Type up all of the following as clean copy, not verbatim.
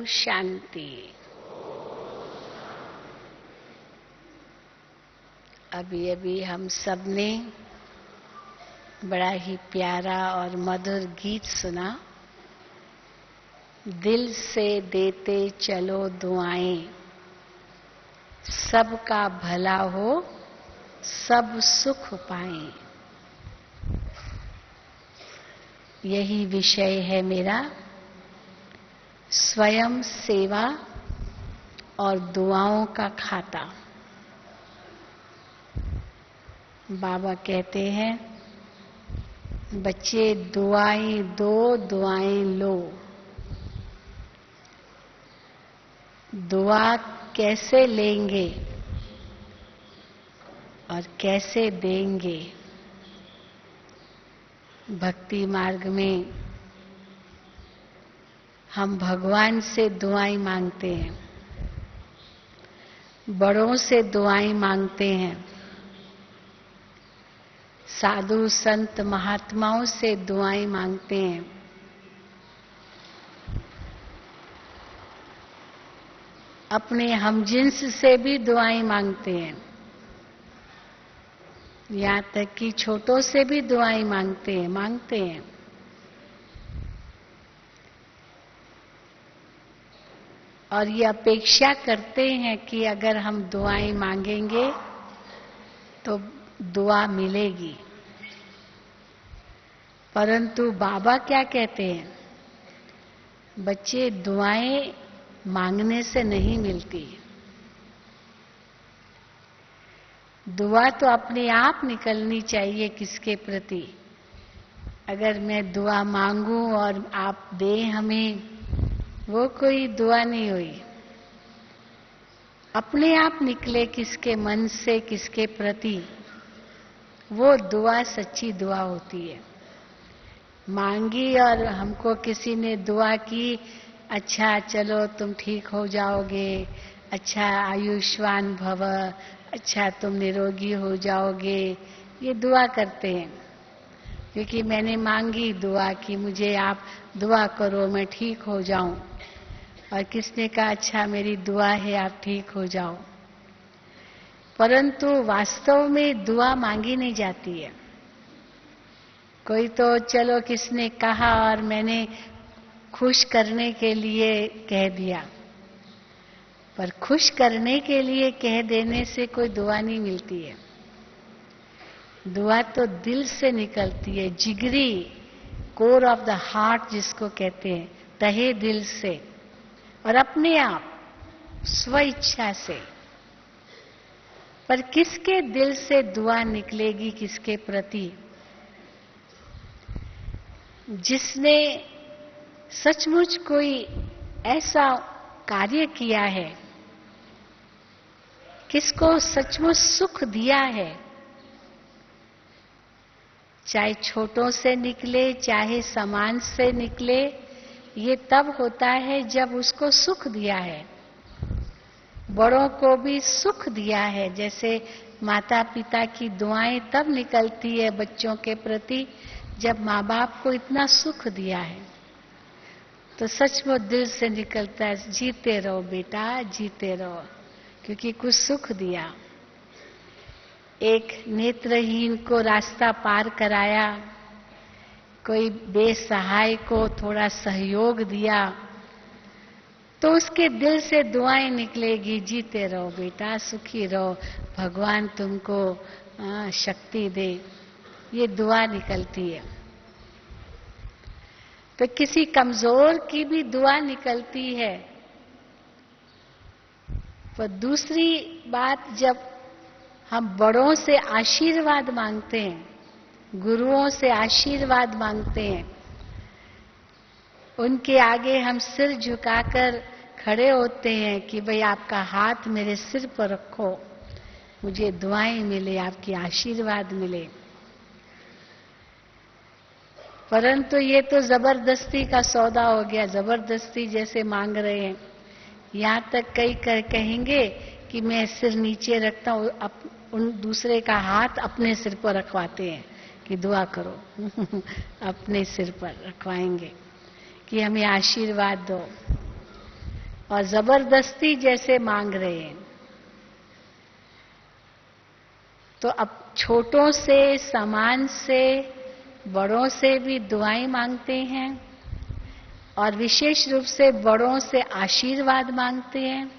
शांति। अभी अभी हम सब ने बड़ा ही प्यारा और मधुर गीत सुना। दिल से देते चलो दुआएं, सबका भला हो, सब सुख पाएं। यही विषय है मेरा, स्वयं सेवा और दुआओं का खाता। बाबा कहते हैं, बच्चे दुआएं दो, दुआएं लो। दुआ कैसे लेंगे और कैसे देंगे? भक्ति मार्ग में हम भगवान से दुआएं मांगते हैं, बड़ों से दुआएं मांगते हैं, साधु संत महात्माओं से दुआएं मांगते हैं। अपने हमजिन्स से भी दुआएं मांगते हैं। यहाँ तक कि छोटों से भी दुआएं मांगते हैं। और ये अपेक्षा करते हैं कि अगर हम दुआएं मांगेंगे तो दुआ मिलेगी। परंतु बाबा क्या कहते हैं, बच्चे दुआएं मांगने से नहीं मिलती। दुआ तो अपने आप निकलनी चाहिए किसके प्रति। अगर मैं दुआ मांगूं और आप दें हमें, वो कोई दुआ नहीं हुई। अपने आप निकले किसके मन से, किसके प्रति, वो दुआ सच्ची दुआ होती है। मांगी और हमको किसी ने दुआ की, अच्छा चलो तुम ठीक हो जाओगे, अच्छा आयुष्मान भव, अच्छा तुम निरोगी हो जाओगे, ये दुआ करते हैं। क्योंकि मैंने मांगी दुआ कि मुझे आप दुआ करो मैं ठीक हो जाऊं, और किसने कहा अच्छा मेरी दुआ है आप ठीक हो जाओ। परंतु वास्तव में दुआ मांगी नहीं जाती है। कोई तो चलो किसने कहा और मैंने खुश करने के लिए कह दिया, पर खुश करने के लिए कह देने से कोई दुआ नहीं मिलती है। दुआ तो दिल से निकलती है, जिगरी, कोर ऑफ द हार्ट जिसको कहते हैं, तहे दिल से और अपने आप स्व इच्छा से। पर किसके दिल से दुआ निकलेगी किसके प्रति? जिसने सचमुच कोई ऐसा कार्य किया है, किसको सचमुच सुख दिया है, चाहे छोटों से निकले चाहे समाज से निकले, ये तब होता है जब उसको सुख दिया है। बड़ों को भी सुख दिया है, जैसे माता पिता की दुआएं तब निकलती है बच्चों के प्रति जब माँ बाप को इतना सुख दिया है। तो सचमुच दिल से निकलता है, जीते रहो बेटा जीते रहो, क्योंकि कुछ सुख दिया। एक नेत्रहीन को रास्ता पार कराया, कोई बेसहाय को थोड़ा सहयोग दिया, तो उसके दिल से दुआएं निकलेगी, जीते रहो बेटा सुखी रहो, भगवान तुमको शक्ति दे, ये दुआ निकलती है। तो किसी कमजोर की भी दुआ निकलती है। पर दूसरी बात, जब हम बड़ों से आशीर्वाद मांगते हैं, गुरुओं से आशीर्वाद मांगते हैं, उनके आगे हम सिर झुकाकर खड़े होते हैं कि भाई आपका हाथ मेरे सिर पर रखो, मुझे दुआएं मिले, आपकी आशीर्वाद मिले। परंतु ये तो जबरदस्ती का सौदा हो गया, जबरदस्ती जैसे मांग रहे हैं। यहाँ तक कई कहेंगे कि मैं सिर नीचे रखता हूँ, उन दूसरे का हाथ अपने सिर पर रखवाते हैं कि दुआ करो अपने सिर पर रखवाएंगे कि हमें आशीर्वाद दो। और जबरदस्ती जैसे मांग रहे हैं। तो अब छोटों से, सामान से, बड़ों से भी दुआएं मांगते हैं और विशेष रूप से बड़ों से आशीर्वाद मांगते हैं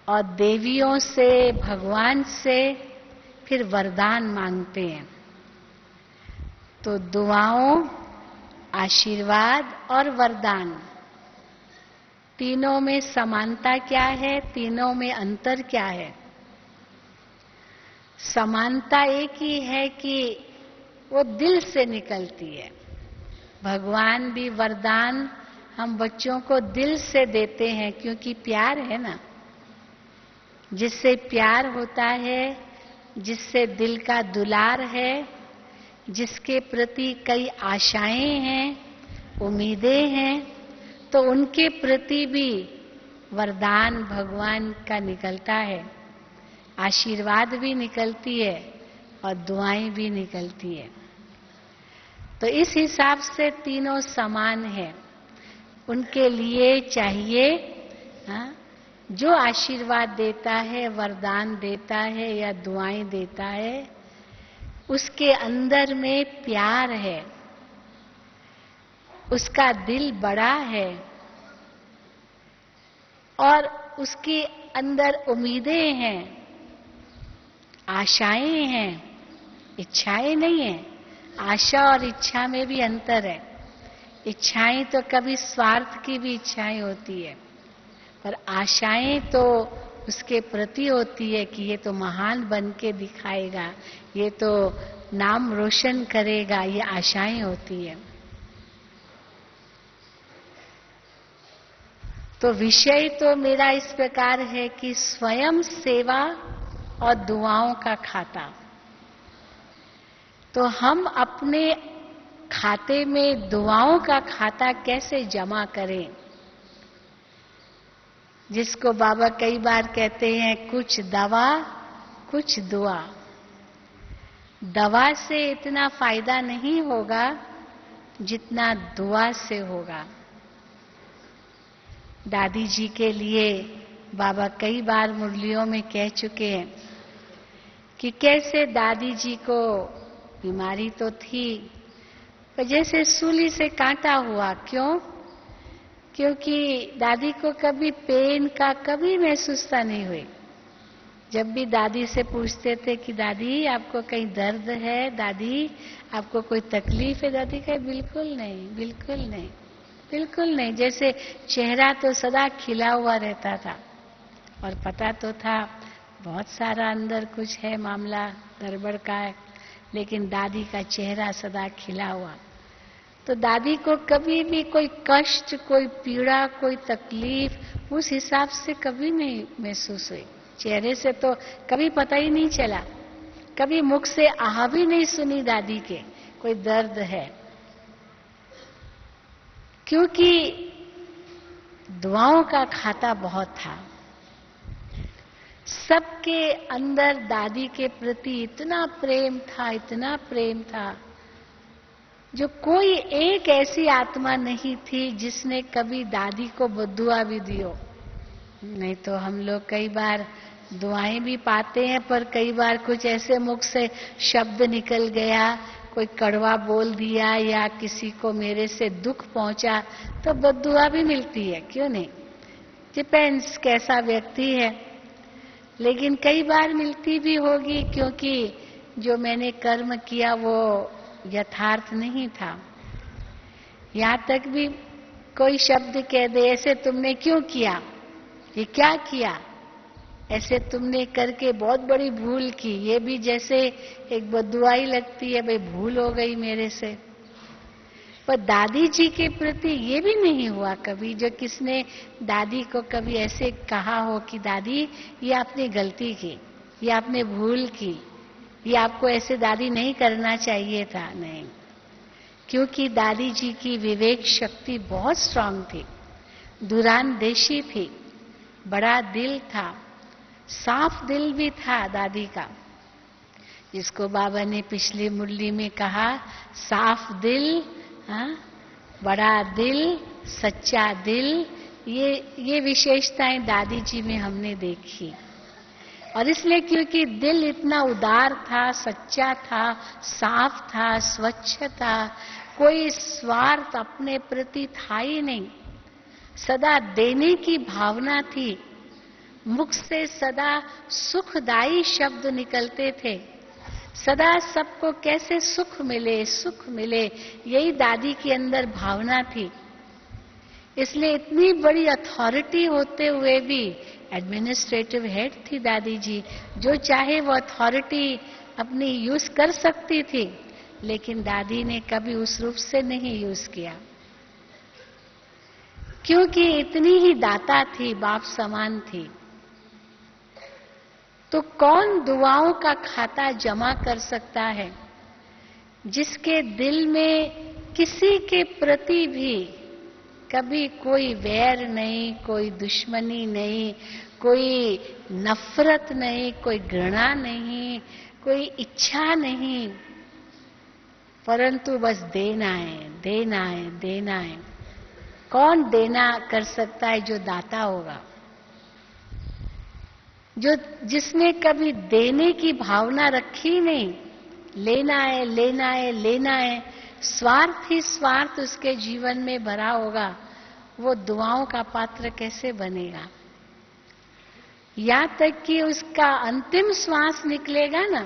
और देवियों से, भगवान से फिर वरदान मांगते हैं। तो दुआओं, आशीर्वाद और वरदान, तीनों में समानता क्या है, तीनों में अंतर क्या है? समानता एक ही है कि वो दिल से निकलती है। भगवान भी वरदान हम बच्चों को दिल से देते हैं, क्योंकि प्यार है ना। जिससे प्यार होता है, जिससे दिल का दुलार है, जिसके प्रति कई आशाएं हैं, उम्मीदें हैं, तो उनके प्रति भी वरदान भगवान का निकलता है, आशीर्वाद भी निकलती है और दुआएं भी निकलती है। तो इस हिसाब से तीनों समान है। उनके लिए चाहिए जो आशीर्वाद देता है, वरदान देता है या दुआएं देता है, उसके अंदर में प्यार है, उसका दिल बड़ा है और उसके अंदर उम्मीदें हैं, आशाएं हैं, इच्छाएं नहीं है। आशा और इच्छा में भी अंतर है। इच्छाएं तो कभी स्वार्थ की भी इच्छाएं होती है, पर आशाएं तो उसके प्रति होती है कि ये तो महान बन के दिखाएगा, ये तो नाम रोशन करेगा, ये आशाएं होती है। तो विषय तो मेरा इस प्रकार है कि स्वयं सेवा और दुआओं का खाता। तो हम अपने खाते में दुआओं का खाता कैसे जमा करें, जिसको बाबा कई बार कहते हैं कुछ दवा कुछ दुआ। दवा से इतना फायदा नहीं होगा जितना दुआ से होगा। दादी जी के लिए बाबा कई बार मुरलियों में कह चुके हैं कि कैसे दादी जी को बीमारी तो थी, पर जैसे सूली से काटा हुआ। क्यों? क्योंकि दादी को कभी पेन का कभी महसूसता नहीं हुई। जब भी दादी से पूछते थे कि दादी आपको कहीं दर्द है, दादी आपको कोई तकलीफ है, दादी कहे बिल्कुल नहीं, बिल्कुल नहीं, बिल्कुल नहीं। जैसे चेहरा तो सदा खिला हुआ रहता था और पता तो था बहुत सारा अंदर कुछ है, मामला गड़बड़ का है, लेकिन दादी का चेहरा सदा खिला हुआ। तो दादी को कभी भी कोई कष्ट, कोई पीड़ा, कोई तकलीफ उस हिसाब से कभी नहीं महसूस हुई। चेहरे से तो कभी पता ही नहीं चला, कभी मुख से आह भी नहीं सुनी दादी के कोई दर्द है, क्योंकि दुआओं का खाता बहुत था। सबके अंदर दादी के प्रति इतना प्रेम था, इतना प्रेम था, जो कोई एक ऐसी आत्मा नहीं थी जिसने कभी दादी को बद्दुआ भी दी हो। नहीं तो हम लोग कई बार दुआएं भी पाते हैं, पर कई बार कुछ ऐसे मुख से शब्द निकल गया, कोई कड़वा बोल दिया या किसी को मेरे से दुख पहुंचा तो बद्दुआ भी मिलती है, क्यों नहीं? डिपेंड्स कैसा व्यक्ति है, लेकिन कई बार मिलती भी होगी, क्योंकि जो मैंने कर्म किया वो यथार्थ नहीं था। यहां तक भी कोई शब्द कह दे, ऐसे तुमने क्यों किया, ये क्या किया, ऐसे तुमने करके बहुत बड़ी भूल की, ये भी जैसे एक बद्दुआई लगती है, भाई भूल हो गई मेरे से। पर दादी जी के प्रति ये भी नहीं हुआ कभी, जो किसने दादी को कभी ऐसे कहा हो कि दादी ये आपने गलती की, ये आपने भूल की, ये आपको ऐसे दादी नहीं करना चाहिए था। नहीं, क्योंकि दादी जी की विवेक शक्ति बहुत स्ट्रांग थी, दूरांदेशी थी, बड़ा दिल था, साफ दिल भी था दादी का, जिसको बाबा ने पिछली मुरली में कहा साफ दिल, बड़ा दिल, सच्चा दिल, ये विशेषताएं दादी जी में हमने देखी। और इसलिए क्योंकि दिल इतना उदार था, सच्चा था, साफ था, स्वच्छ था, कोई स्वार्थ अपने प्रति था ही नहीं, सदा देने की भावना थी, मुख से सदा सुखदायी शब्द निकलते थे, सदा सबको कैसे सुख मिले, यही दादी के अंदर भावना थी। इसलिए इतनी बड़ी अथॉरिटी होते हुए भी एडमिनिस्ट्रेटिव हेड थी दादी जी, जो चाहे वो अथॉरिटी अपनी यूज कर सकती थी, लेकिन दादी ने कभी उस रूप से नहीं यूज किया, क्योंकि इतनी ही दाता थी, बाप समान थी। तो कौन दुआओं का खाता जमा कर सकता है जिसके दिल में किसी के प्रति भी कभी कोई वैर नहीं, कोई दुश्मनी नहीं, कोई नफरत नहीं, कोई घृणा नहीं, कोई इच्छा नहीं, परंतु बस देना है, देना है, देना है। कौन देना कर सकता है? जो दाता होगा, जो जिसने कभी देने की भावना रखी नहीं, लेना है, लेना है, लेना है, स्वार्थ ही स्वार्थ उसके जीवन में भरा होगा, वो दुआओं का पात्र कैसे बनेगा? यहाँ तक कि उसका अंतिम श्वास निकलेगा ना,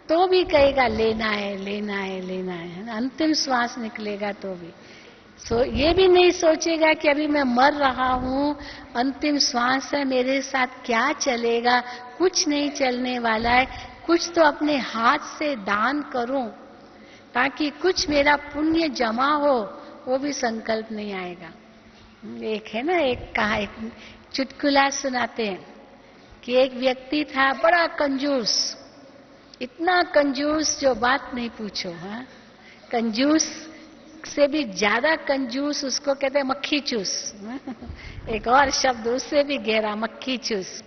तो भी कहेगा लेना है, लेना है, लेना है। अंतिम श्वास निकलेगा तो भी ये भी नहीं सोचेगा कि अभी मैं मर रहा हूं, अंतिम श्वास है, मेरे साथ क्या चलेगा? कुछ नहीं चलने वाला है। कुछ तो अपने हाथ से दान करूं ताकि कुछ मेरा पुण्य जमा हो, वो भी संकल्प नहीं आएगा। एक है ना, एक चुटकुला सुनाते हैं कि एक व्यक्ति था बड़ा कंजूस, इतना कंजूस जो बात नहीं पूछो। हाँ, कंजूस से भी ज्यादा कंजूस उसको कहते हैं मक्खी चूस। एक और शब्द उससे भी गहरा, मक्खी चूस।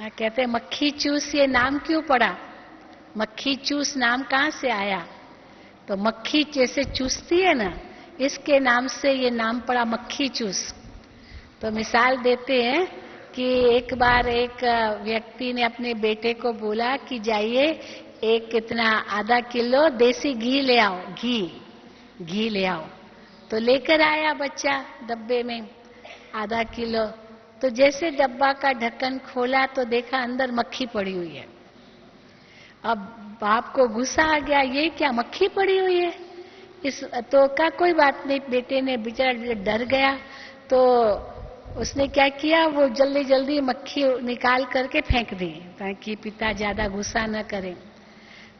कहते हैं मक्खी चूस ये नाम क्यों पड़ा? मक्खी चूस नाम कहां से आया? तो मक्खी जैसे चूसती है ना, इसके नाम से ये नाम पड़ा मक्खी चूस। तो मिसाल देते हैं कि एक बार एक व्यक्ति ने अपने बेटे को बोला कि जाइए एक कितना आधा किलो देसी घी ले आओ, घी ले आओ। तो लेकर आया बच्चा डब्बे में आधा किलो। तो जैसे डब्बा का ढक्कन खोला तो देखा अंदर मक्खी पड़ी हुई है। अब बाप को गुस्सा आ गया, ये क्या मक्खी पड़ी हुई है? इस तो का कोई बात नहीं, बेटे ने बेचारा डर गया। तो उसने क्या किया, वो जल्दी जल्दी मक्खी निकाल करके फेंक दी ताकि पिता ज्यादा गुस्सा न करें।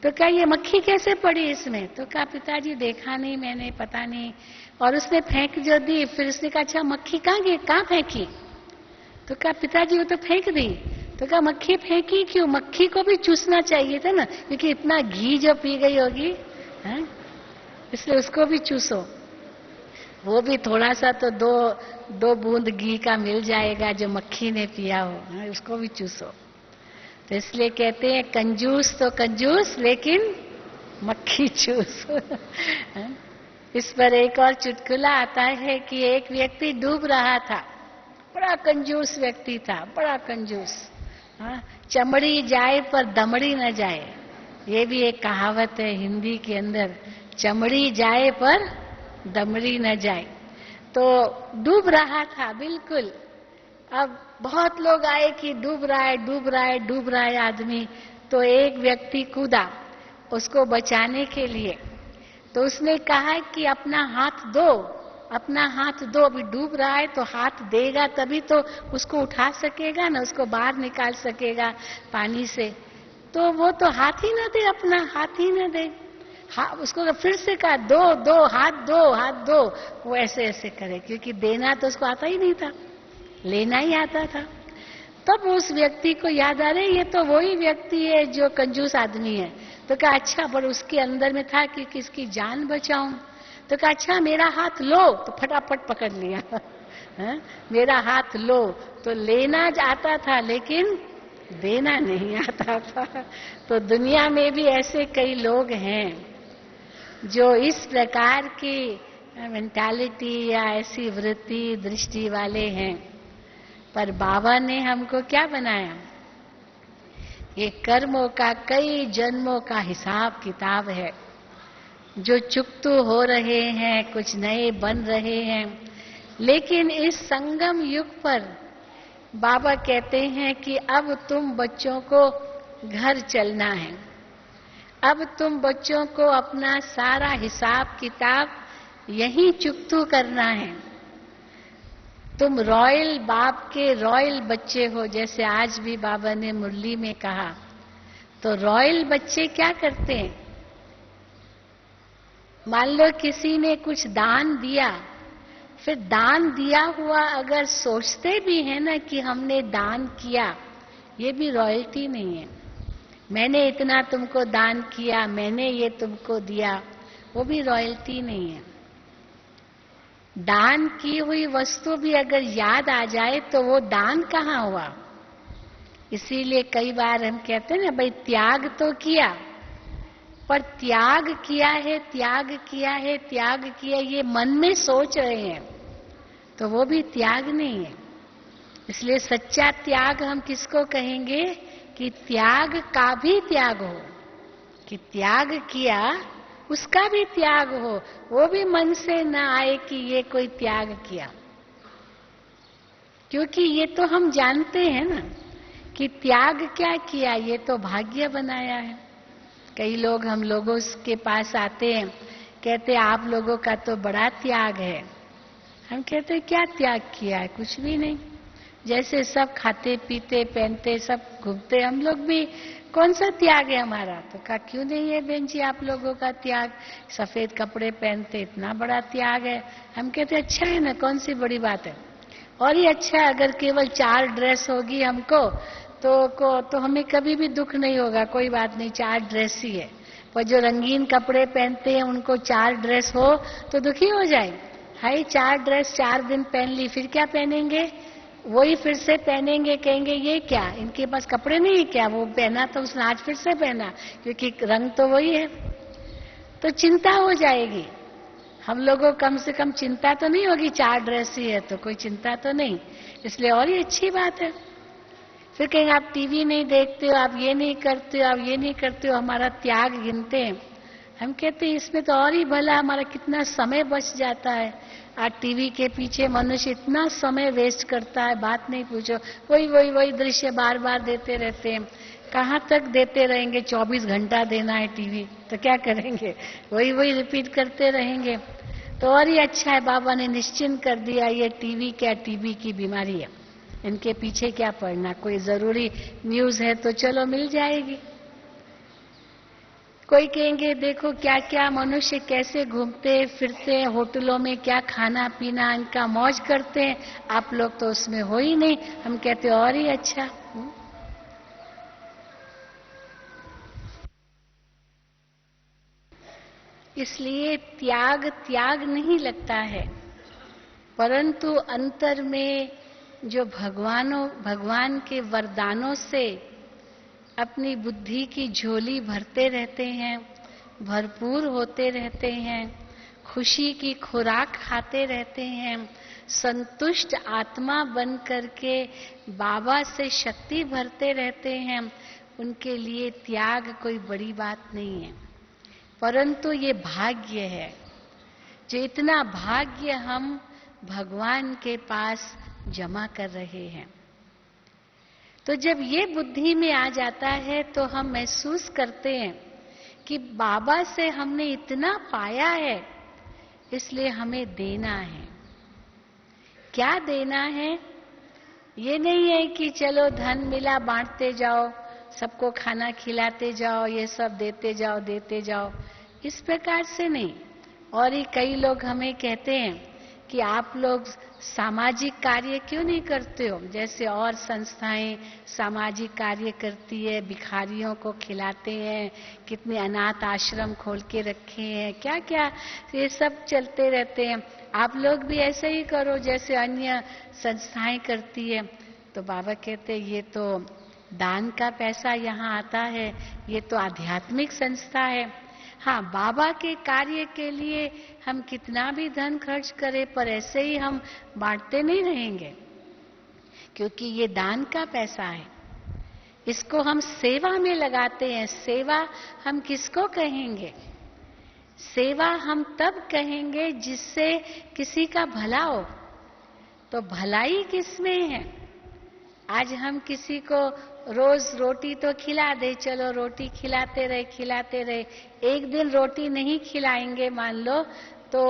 तो क्या ये मक्खी कैसे पड़ी इसमें? तो कहा पिताजी देखा नहीं मैंने, पता नहीं। और उसने फेंक जो दी, फिर उसने कहा अच्छा मक्खी कहाँ फेंकी? तो कहा पिताजी वो तो फेंक दी। तो कहा मक्खी फेंकी क्यों? मक्खी को भी चूसना चाहिए था ना, क्योंकि इतना घी जो पी गई होगी, इसलिए उसको भी चूसो। वो भी थोड़ा सा तो दो बूंद घी का मिल जाएगा जो मक्खी ने पिया हो, उसको भी चूसो। तो इसलिए कहते हैं कंजूस तो कंजूस लेकिन मक्खी चूस। इस पर एक और चुटकुला आता है कि एक व्यक्ति डूब रहा था, बड़ा कंजूस व्यक्ति था, बड़ा कंजूस। चमड़ी जाए पर दमड़ी न जाए, ये भी एक कहावत है हिंदी के अंदर, चमड़ी जाए पर दमड़ी न जाए। तो डूब रहा था बिल्कुल। अब बहुत लोग आए कि डूब रहा है, डूब रहा है, डूब रहा है आदमी। तो एक व्यक्ति कूदा उसको बचाने के लिए। तो उसने कहा कि अपना हाथ दो, अपना हाथ दो, अभी डूब रहा है तो हाथ देगा तभी तो उसको उठा सकेगा ना, उसको बाहर निकाल सकेगा पानी से। तो वो तो हाथ ही ना दे, अपना हाथ ही ना दे। उसको फिर से कहा दो हाथ दो। वो ऐसे ऐसे करे, क्योंकि देना तो उसको आता ही नहीं था, लेना ही आता था। तब उस व्यक्ति को याद आ रहा है ये तो वही व्यक्ति है जो कंजूस आदमी है। तो कहा अच्छा, पर उसके अंदर में था कि किसकी जान बचाऊं। तो कहा अच्छा मेरा हाथ लो, तो फटाफट पकड़ लिया। मेरा हाथ लो। तो लेना आता था लेकिन देना नहीं आता था। तो दुनिया में भी ऐसे कई लोग हैं जो इस प्रकार की मेंटालिटी या ऐसी वृत्ति दृष्टि वाले हैं। पर बाबा ने हमको क्या बनाया? ये कर्मों का कई जन्मों का हिसाब किताब है, जो चुकतू हो रहे हैं, कुछ नए बन रहे हैं। लेकिन इस संगम युग पर बाबा कहते हैं कि अब तुम बच्चों को घर चलना है। अब तुम बच्चों को अपना सारा हिसाब किताब यहीं चुकतू करना है। तुम रॉयल बाप के रॉयल बच्चे हो, जैसे आज भी बाबा ने मुरली में कहा। तो रॉयल बच्चे क्या करते हैं? मान लो किसी ने कुछ दान दिया, फिर दान दिया हुआ अगर सोचते भी हैं ना कि हमने दान किया, ये भी रॉयल्टी नहीं है। मैंने इतना तुमको दान किया, मैंने ये तुमको दिया, वो भी रॉयल्टी नहीं है। दान की हुई वस्तु भी अगर याद आ जाए तो वो दान कहाँ हुआ? इसीलिए कई बार हम कहते हैं ना, भाई त्याग तो किया, पर त्याग किया है, त्याग किया है, त्याग किया, ये मन में सोच रहे हैं, तो वो भी त्याग नहीं है। इसलिए सच्चा त्याग हम किसको कहेंगे? कि त्याग का भी त्याग हो, कि त्याग किया उसका भी त्याग हो, वो भी मन से ना आए कि ये कोई त्याग किया। क्योंकि ये तो हम जानते हैं ना कि त्याग क्या किया, ये तो भाग्य बनाया है। कई लोग हम लोगों के पास आते हैं, कहते आप लोगों का तो बड़ा त्याग है। हम कहते क्या त्याग किया है? कुछ भी नहीं। जैसे सब खाते पीते पहनते सब घूमते, हम लोग भी कौन सा त्याग है हमारा? तो कहा क्यों नहीं है बहन जी आप लोगों का त्याग? सफेद कपड़े पहनते इतना बड़ा त्याग है। हम कहते अच्छा है ना, कौन सी बड़ी बात है। और ही अच्छा है अगर केवल 4 ड्रेस होगी हमको तो हमें कभी भी दुख नहीं होगा, कोई बात नहीं, 4 ड्रेस ही है। पर जो रंगीन कपड़े पहनते हैं उनको 4 ड्रेस हो तो दुखी हो जाए। हाय 4 ड्रेस 4 दिन पहन ली, फिर क्या पहनेंगे? वही फिर से पहनेंगे, कहेंगे ये क्या, इनके पास कपड़े नहीं है क्या? वो पहना तो उसने आज फिर से पहना, क्योंकि रंग तो वही है। तो चिंता हो जाएगी। हम लोगों कम से कम चिंता तो नहीं होगी, 4 ड्रेस ही है तो कोई चिंता तो नहीं। इसलिए और ही अच्छी बात है। फिर कहेंगे आप टीवी नहीं देखते हो, आप ये नहीं करते हो, आप ये नहीं करते हो, हमारा त्याग गिनते हैं। हम कहते हैं इसमें तो और ही भला हमारा कितना समय बच जाता है। आज टीवी के पीछे मनुष्य इतना समय वेस्ट करता है, बात नहीं पूछो। वही दृश्य बार बार देते रहते हैं। कहाँ तक देते रहेंगे? 24 घंटा देना है टीवी, तो क्या करेंगे? वही रिपीट करते रहेंगे। तो और ही अच्छा है, बाबा ने निश्चिंत कर दिया, ये टीवी क्या, टीबी की बीमारी है, इनके पीछे क्या पड़ना। कोई जरूरी न्यूज है तो चलो मिल जाएगी। कोई कहेंगे देखो क्या क्या मनुष्य कैसे घूमते फिरते हैं, होटलों में क्या खाना पीना इनका मौज करते हैं, आप लोग तो उसमें हो ही नहीं। हम कहते और ही अच्छा। इसलिए त्याग त्याग नहीं लगता है, परंतु अंतर में जो भगवान के वरदानों से अपनी बुद्धि की झोली भरते रहते हैं, भरपूर होते रहते हैं, खुशी की खुराक खाते रहते हैं, संतुष्ट आत्मा बन करके बाबा से शक्ति भरते रहते हैं, उनके लिए त्याग कोई बड़ी बात नहीं है। परंतु ये भाग्य है, जो इतना भाग्य हम भगवान के पास जमा कर रहे हैं। तो जब ये बुद्धि में आ जाता है तो हम महसूस करते हैं कि बाबा से हमने इतना पाया है, इसलिए हमें देना है। क्या देना है? ये नहीं है कि चलो धन मिला बांटते जाओ, सबको खाना खिलाते जाओ, ये सब देते जाओ, इस प्रकार से नहीं। और ही कई लोग हमें कहते हैं कि आप लोग सामाजिक कार्य क्यों नहीं करते हो? जैसे और संस्थाएं सामाजिक कार्य करती है, भिखारियों को खिलाते हैं, कितने अनाथ आश्रम खोल के रखे हैं, क्या क्या ये सब चलते रहते हैं। आप लोग भी ऐसे ही करो जैसे अन्य संस्थाएं करती है। तो बाबा कहते हैं ये तो दान का पैसा यहाँ आता है, ये तो आध्यात्मिक संस्था है। हाँ, बाबा के कार्य के लिए हम कितना भी धन खर्च करें, पर ऐसे ही हम बांटते नहीं रहेंगे, क्योंकि ये दान का पैसा है। इसको हम सेवा में लगाते हैं। सेवा हम किसको कहेंगे? सेवा हम तब कहेंगे जिससे किसी का भला हो। तो भलाई किसमें है? आज हम किसी को रोज रोटी तो खिला दे, चलो रोटी खिलाते रहे। एक दिन रोटी नहीं खिलाएंगे मान लो, तो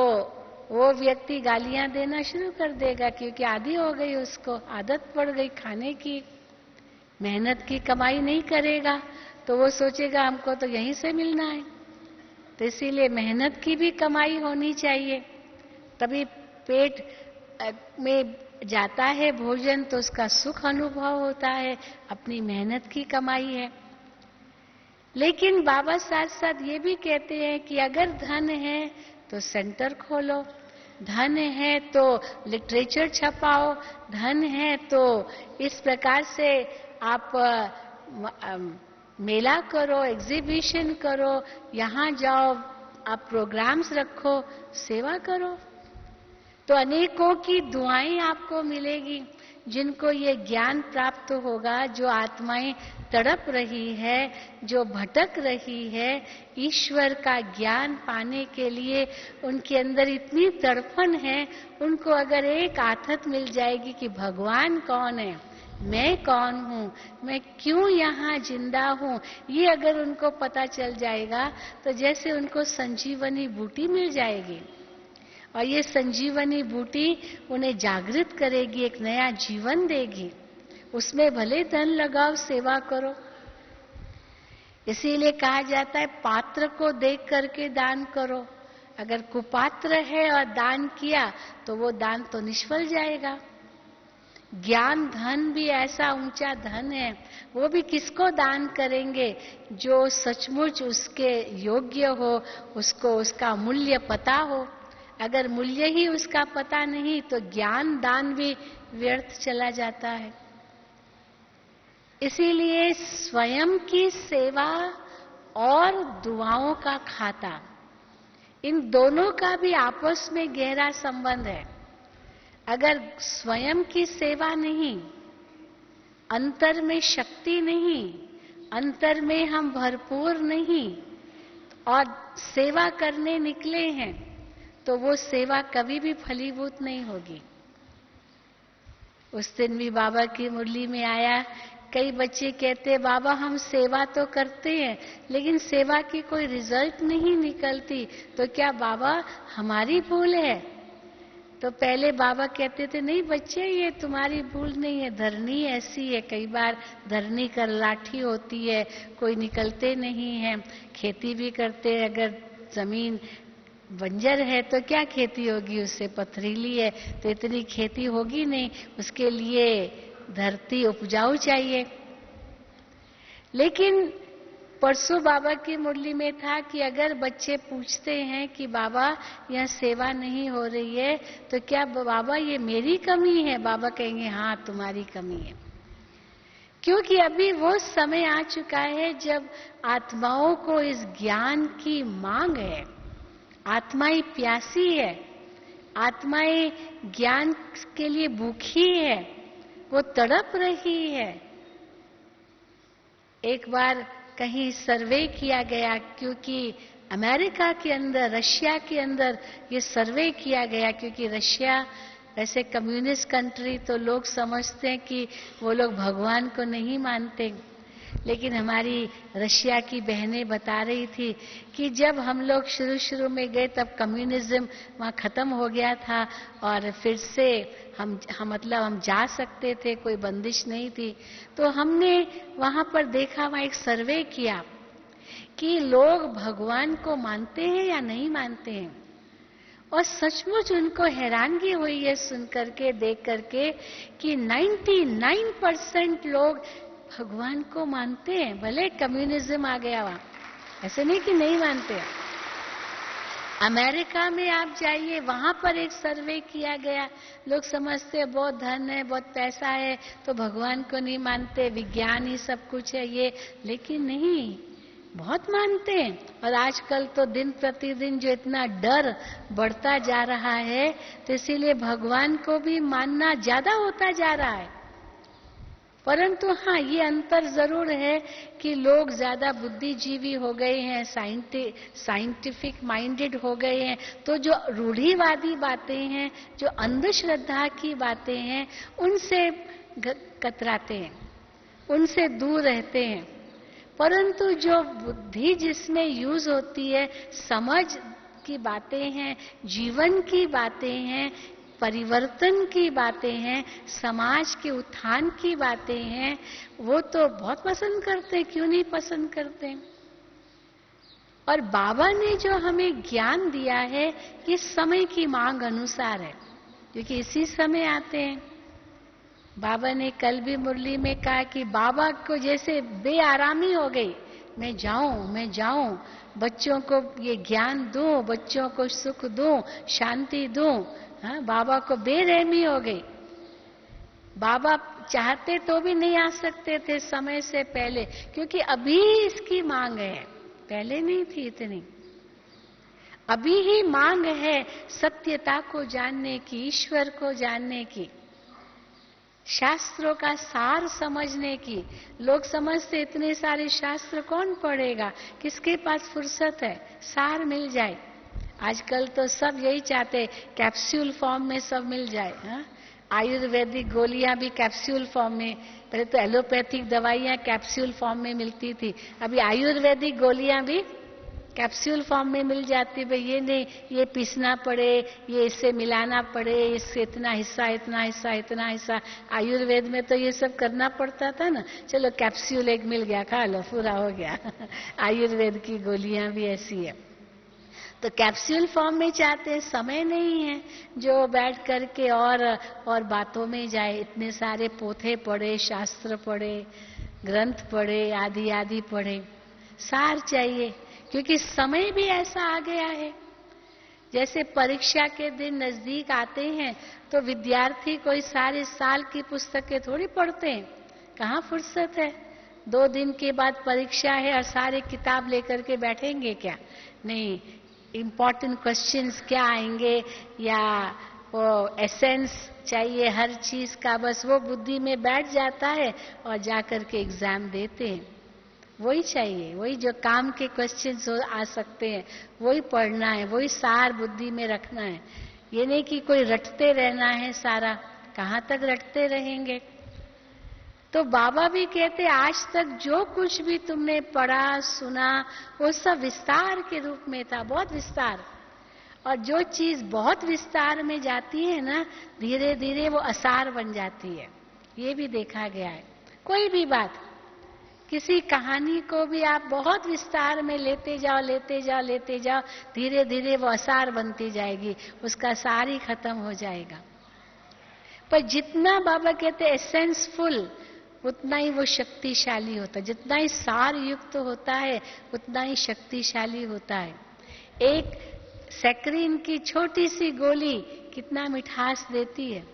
वो व्यक्ति गालियां देना शुरू कर देगा, क्योंकि आदी हो गई, उसको आदत पड़ गई खाने की। मेहनत की कमाई नहीं करेगा तो वो सोचेगा हमको तो यहीं से मिलना है। तो इसीलिए मेहनत की भी कमाई होनी चाहिए, तभी पेट में जाता है भोजन, तो उसका सुख अनुभव होता है, अपनी मेहनत की कमाई है। लेकिन बाबा साथ साथ ये भी कहते हैं कि अगर धन है तो सेंटर खोलो, धन है तो लिटरेचर छपाओ, धन है तो इस प्रकार से आप मेला करो, एग्जीबिशन करो, यहाँ जाओ, आप प्रोग्राम्स रखो, सेवा करो। तो अनेकों की दुआएं आपको मिलेगी, जिनको ये ज्ञान प्राप्त होगा, जो आत्माएं तड़प रही है, जो भटक रही है, ईश्वर का ज्ञान पाने के लिए उनके अंदर इतनी तड़पन है, उनको अगर एक आथत मिल जाएगी कि भगवान कौन है, मैं कौन हूँ, मैं क्यों यहाँ जिंदा हूँ, ये अगर उनको पता चल जाएगा तो जैसे उनको संजीवनी बूटी मिल जाएगी। और ये संजीवनी बूटी उन्हें जागृत करेगी, एक नया जीवन देगी। उसमें भले धन लगाओ, सेवा करो। इसीलिए कहा जाता है पात्र को देख करके दान करो। अगर कुपात्र है और दान किया तो वो दान तो निष्फल जाएगा। ज्ञान धन भी ऐसा ऊंचा धन है, वो भी किसको दान करेंगे? जो सचमुच उसके योग्य हो, उसको उसका मूल्य पता हो। अगर मूल्य ही उसका पता नहीं तो ज्ञान दान भी व्यर्थ चला जाता है। इसीलिए स्वयं की सेवा और दुआओं का खाता, इन दोनों का भी आपस में गहरा संबंध है। अगर स्वयं की सेवा नहीं, अंतर में शक्ति नहीं, अंतर में हम भरपूर नहीं और सेवा करने निकले हैं, तो वो सेवा कभी भी फलीभूत नहीं होगी। उस दिन भी बाबा की मुरली में आया, कई बच्चे कहते बाबा हम सेवा तो करते हैं लेकिन सेवा की कोई रिजल्ट नहीं निकलती, तो क्या बाबा हमारी भूल है? तो पहले बाबा कहते थे नहीं बच्चे, ये तुम्हारी भूल नहीं है, धरनी ऐसी है, कई बार धरनी कर लाठी होती है, कोई निकलते नहीं है। खेती भी करते हैं, अगर जमीन बंजर है तो क्या खेती होगी, उससे पथरीली है तो इतनी खेती होगी नहीं, उसके लिए धरती उपजाऊ चाहिए। लेकिन परसों बाबा की मुरली में था कि अगर बच्चे पूछते हैं कि बाबा यह सेवा नहीं हो रही है तो क्या बाबा ये मेरी कमी है? बाबा कहेंगे हाँ तुम्हारी कमी है, क्योंकि अभी वो समय आ चुका है जब आत्माओं को इस ज्ञान की मांग है। आत्माएं प्यासी है, आत्माएं ज्ञान के लिए भूखी है, वो तड़प रही है। एक बार कहीं सर्वे किया गया, क्योंकि अमेरिका के अंदर, रशिया के अंदर ये सर्वे किया गया, क्योंकि रशिया वैसे कम्युनिस्ट कंट्री, तो लोग समझते हैं कि वो लोग भगवान को नहीं मानते। लेकिन हमारी रशिया की बहनें बता रही थी कि जब हम लोग शुरू में गए तब कम्युनिज्म वहाँ खत्म हो गया था और फिर से हम जा सकते थे, कोई बंदिश नहीं थी। तो हमने वहाँ पर देखा, वहाँ एक सर्वे किया कि लोग भगवान को मानते हैं या नहीं मानते हैं, और सचमुच उनको हैरानगी हुई है सुन करके, देख करके कि 99% लोग भगवान को मानते हैं। भले कम्युनिज्म आ गया वहां, ऐसे नहीं कि नहीं मानते। अमेरिका में आप जाइए, वहां पर एक सर्वे किया गया, लोग समझते हैं बहुत धन है, बहुत पैसा है, तो भगवान को नहीं मानते, विज्ञान ही सब कुछ है ये। लेकिन नहीं, बहुत मानते हैं। और आजकल तो दिन प्रतिदिन जो इतना डर बढ़ता जा रहा है, तो इसीलिए भगवान को भी मानना ज्यादा होता जा रहा है। परंतु हाँ, ये अंतर जरूर है कि लोग ज्यादा बुद्धिजीवी हो गए हैं, साइंटिफिक माइंडेड हो गए हैं, तो जो रूढ़िवादी बातें हैं, जो अंधश्रद्धा की बातें हैं, उनसे कतराते हैं, उनसे दूर रहते हैं। परंतु जो बुद्धि जिसमें यूज होती है, समझ की बातें हैं, जीवन की बातें हैं, परिवर्तन की बातें हैं, समाज के उत्थान की बातें हैं, वो तो बहुत पसंद करते हैं। क्यों नहीं पसंद करते? और बाबा ने जो हमें ज्ञान दिया है, ये समय की मांग अनुसार है, क्योंकि इसी समय आते हैं। बाबा ने कल भी मुरली में कहा कि बाबा को जैसे बेआरामी हो गई, मैं जाऊं, बच्चों को ये ज्ञान दूं, बच्चों को सुख दूं, शांति दूं। हाँ, बाबा को बेरहमी हो गई। बाबा चाहते तो भी नहीं आ सकते थे समय से पहले, क्योंकि अभी इसकी मांग है, पहले नहीं थी इतनी। अभी ही मांग है सत्यता को जानने की, ईश्वर को जानने की, शास्त्रों का सार समझने की। लोग समझते इतने सारे शास्त्र कौन पढ़ेगा, किसके पास फुर्सत है, सार मिल जाए। आजकल तो सब यही चाहते, कैप्सूल फॉर्म में सब मिल जाए। हाँ? आयुर्वेदिक गोलियां भी कैप्सूल फॉर्म में, पहले तो एलोपैथिक दवाइयां कैप्सूल फॉर्म में मिलती थी, अभी आयुर्वेदिक गोलियां भी कैप्सूल फॉर्म में मिल जाती। भाई ये नहीं, ये पीसना पड़े, ये इससे मिलाना पड़े, इससे इतना हिस्सा, इतना हिस्सा, इतना हिस्सा। आयुर्वेद में तो ये सब करना पड़ता था ना। चलो कैप्सूल एक मिल गया, खा लो, पूरा हो गया। आयुर्वेद की गोलियां भी ऐसी है। तो कैप्सूल फॉर्म में चाहते हैं, समय नहीं है जो बैठ करके और बातों में जाए। इतने सारे पोथे पढ़े, शास्त्र पढ़े, ग्रंथ पढ़े, आदि आदि पढ़े, सार चाहिए। क्योंकि समय भी ऐसा आ गया है, जैसे परीक्षा के दिन नजदीक आते हैं तो विद्यार्थी कोई सारे साल की पुस्तकें थोड़ी पढ़ते हैं, कहाँ फुर्सत है। 2 दिन के बाद परीक्षा है और सारे किताब लेकर के बैठेंगे क्या? नहीं, इम्पोर्टेंट क्वेश्चंस क्या आएंगे या वो एसेंस चाहिए हर चीज का, बस वो बुद्धि में बैठ जाता है और जाकर के एग्जाम देते हैं। वही चाहिए, वही जो काम के क्वेश्चंस आ सकते हैं वही पढ़ना है, वही सार बुद्धि में रखना है। ये नहीं कि कोई रटते रहना है सारा, कहाँ तक रटते रहेंगे। तो बाबा भी कहते आज तक जो कुछ भी तुमने पढ़ा सुना वो सब विस्तार के रूप में था, बहुत विस्तार। और जो चीज बहुत विस्तार में जाती है ना, धीरे धीरे वो असार बन जाती है। ये भी देखा गया है। कोई भी बात, किसी कहानी को भी आप बहुत विस्तार में लेते जाओ, धीरे धीरे वो असार बनती जाएगी, उसका सार ही खत्म हो जाएगा। पर जितना बाबा कहते एसेंसफुल, उतना ही वो शक्तिशाली होता है। जितना ही सार युक्त होता है उतना ही शक्तिशाली होता है। एक सैकरीन की छोटी सी गोली कितना मिठास देती है।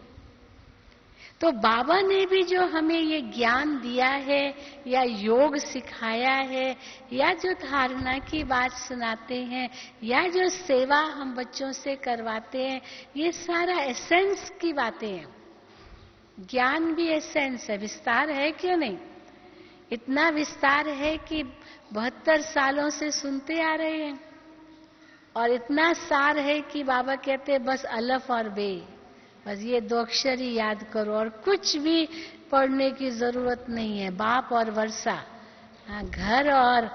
तो बाबा ने भी जो हमें ये ज्ञान दिया है या योग सिखाया है या जो धारणा की बात सुनाते हैं या जो सेवा हम बच्चों से करवाते हैं, ये सारा एसेंस की बातें हैं। ज्ञान भी एसेंस है, विस्तार है क्यों नहीं। इतना विस्तार है कि 72 सालों से सुनते आ रहे हैं। और इतना सार है कि बाबा कहते हैं बस अलफ और बे, बस ये 2 अक्षर ही याद करो और कुछ भी पढ़ने की जरूरत नहीं है। बाप और वर्षा, घर और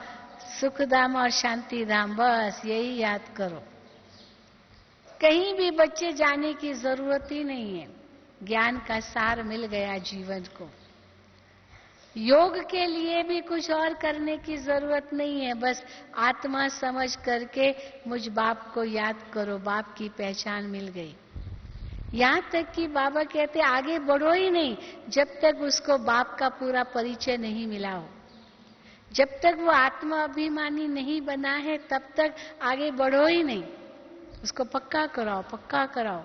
सुखधाम और शांति धाम, बस यही याद करो। कहीं भी बच्चे जाने की जरूरत ही नहीं है, ज्ञान का सार मिल गया जीवन को। योग के लिए भी कुछ और करने की जरूरत नहीं है, बस आत्मा समझ करके मुझ बाप को याद करो, बाप की पहचान मिल गई। यहां तक कि बाबा कहते आगे बढ़ो ही नहीं जब तक उसको बाप का पूरा परिचय नहीं मिला हो। जब तक वो आत्मा अभिमानी नहीं बना है तब तक आगे बढ़ो ही नहीं, उसको पक्का कराओ, पक्का कराओ।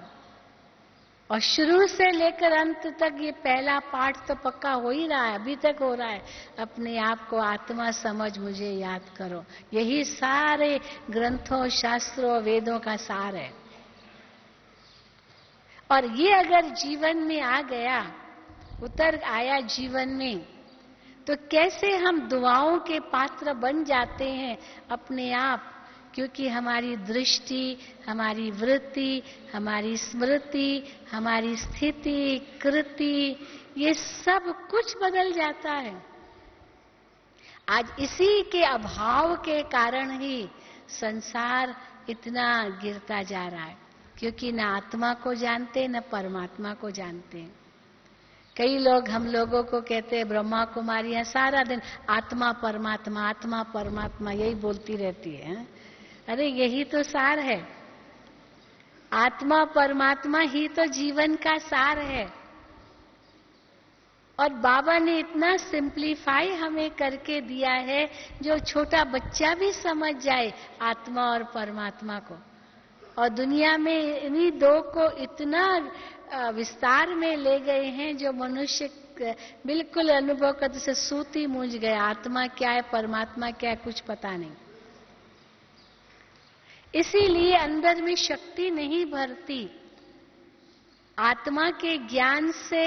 और शुरू से लेकर अंत तक ये पहला पाठ तो पक्का हो ही रहा है, अभी तक हो रहा है। अपने आप को आत्मा समझ मुझे याद करो, यही सारे ग्रंथों, शास्त्रों, वेदों का सार है। और ये अगर जीवन में आ गया, उतर आया जीवन में, तो कैसे हम दुआओं के पात्र बन जाते हैं अपने आप, क्योंकि हमारी दृष्टि, हमारी वृत्ति, हमारी स्मृति, हमारी स्थिति, कृति, ये सब कुछ बदल जाता है। आज इसी के अभाव के कारण ही संसार इतना गिरता जा रहा है, क्योंकि न आत्मा को जानते न परमात्मा को जानते हैं। कई लोग हम लोगों को कहते हैं, ब्रह्मा कुमारियां सारा दिन आत्मा परमात्मा, आत्मा परमात्मा यही बोलती रहती है। अरे यही तो सार है, आत्मा परमात्मा ही तो जीवन का सार है। और बाबा ने इतना सिंप्लीफाई हमें करके दिया है, जो छोटा बच्चा भी समझ जाए आत्मा और परमात्मा को। और दुनिया में इन्हीं दो को इतना विस्तार में ले गए हैं, जो मनुष्य बिल्कुल अनुभव करते से सूती मूंझ गया, आत्मा क्या है, परमात्मा क्या है, कुछ पता नहीं। इसीलिए अंदर में शक्ति नहीं भरती। आत्मा के ज्ञान से,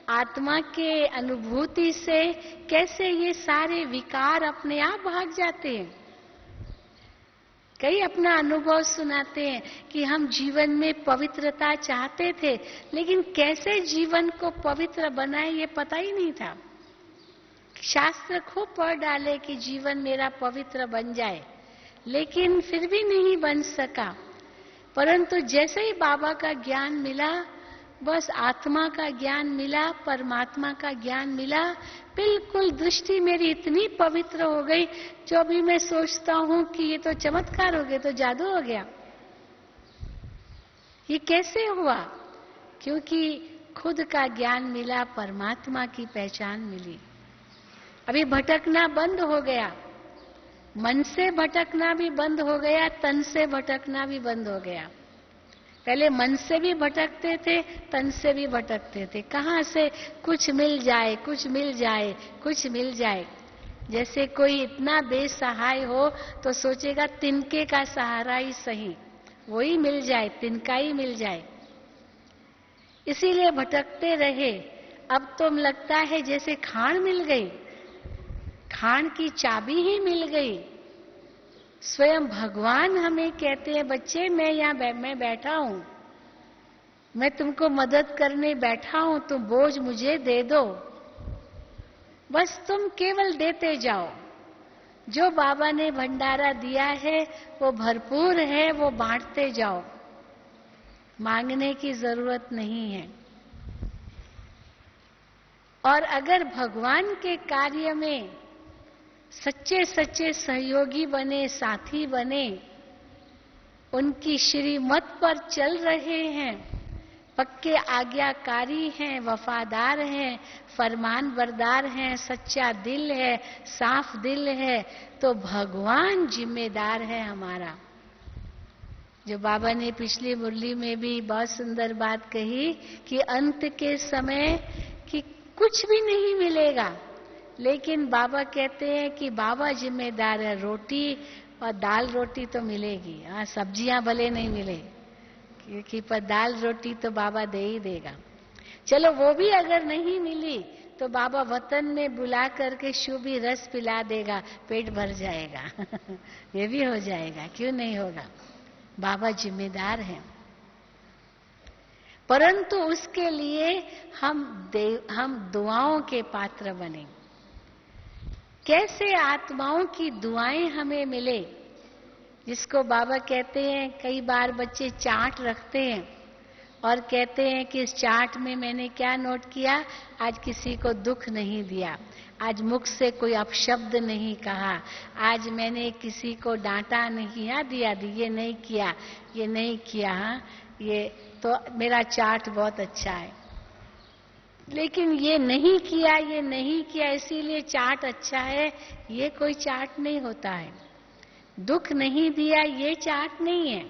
आत्मा के अनुभूति से कैसे ये सारे विकार अपने आप भाग जाते हैं। कई अपना अनुभव सुनाते हैं कि हम जीवन में पवित्रता चाहते थे, लेकिन कैसे जीवन को पवित्र बनाए ये पता ही नहीं था। शास्त्र खूब पढ़ डाले कि जीवन मेरा पवित्र बन जाए, लेकिन फिर भी नहीं बन सका। परंतु जैसे ही बाबा का ज्ञान मिला, बस आत्मा का ज्ञान मिला, परमात्मा का ज्ञान मिला, बिल्कुल दृष्टि मेरी इतनी पवित्र हो गई, जो अभी मैं सोचता हूं कि ये तो चमत्कार हो गया, तो जादू हो गया। ये कैसे हुआ? क्योंकि खुद का ज्ञान मिला, परमात्मा की पहचान मिली। अभी भटकना बंद हो गया, मन से भटकना भी बंद हो गया, तन से भटकना भी बंद हो गया। पहले मन से भी भटकते थे, तन से भी भटकते थे। कहां से कुछ मिल जाए, कुछ मिल जाए, कुछ मिल जाए। जैसे कोई इतना बेसहाय हो तो सोचेगा तिनके का सहारा ही सही, वही मिल जाए, तिनका ही मिल जाए। इसीलिए भटकते रहे। अब तो लगता है जैसे खान मिल गई, खान की चाबी ही मिल गई। स्वयं भगवान हमें कहते हैं, बच्चे मैं बैठा हूं, मैं तुमको मदद करने बैठा हूं, तुम बोझ मुझे दे दो, बस तुम केवल देते जाओ। जो बाबा ने भंडारा दिया है वो भरपूर है, वो बांटते जाओ, मांगने की जरूरत नहीं है। और अगर भगवान के कार्य में सच्चे सच्चे सहयोगी बने, साथी बने, उनकी श्रीमत पर चल रहे हैं, पक्के आज्ञाकारी हैं, वफादार हैं, फरमान बरदार हैं, सच्चा दिल है, साफ दिल है, तो भगवान जिम्मेदार है हमारा। जो बाबा ने पिछली मुरली में भी बहुत सुंदर बात कही कि अंत के समय कि कुछ भी नहीं मिलेगा, लेकिन बाबा कहते हैं कि बाबा जिम्मेदार है। रोटी और दाल रोटी तो मिलेगी, हाँ, सब्जियां भले नहीं मिले, क्योंकि पर दाल रोटी तो बाबा दे ही देगा। चलो वो भी अगर नहीं मिली तो बाबा वतन में बुला करके शुभी रस पिला देगा, पेट भर जाएगा ये भी हो जाएगा, क्यों नहीं होगा। बाबा जिम्मेदार हैं, परंतु उसके लिए हम दुआओं के पात्र बने। कैसे आत्माओं की दुआएं हमें मिले, जिसको बाबा कहते हैं, कई बार बच्चे चार्ट रखते हैं और कहते हैं कि इस चार्ट में मैंने क्या नोट किया, आज किसी को दुख नहीं दिया, आज मुख से कोई अपशब्द नहीं कहा, आज मैंने किसी को डांटा नहीं, हाँ दिया दी, ये नहीं किया, ये नहीं किया, हाँ ये तो मेरा चार्ट बहुत अच्छा है। लेकिन ये नहीं किया, ये नहीं किया, इसीलिए चार्ट अच्छा है, ये कोई चार्ट नहीं होता है। दुख नहीं दिया ये चार्ट नहीं है,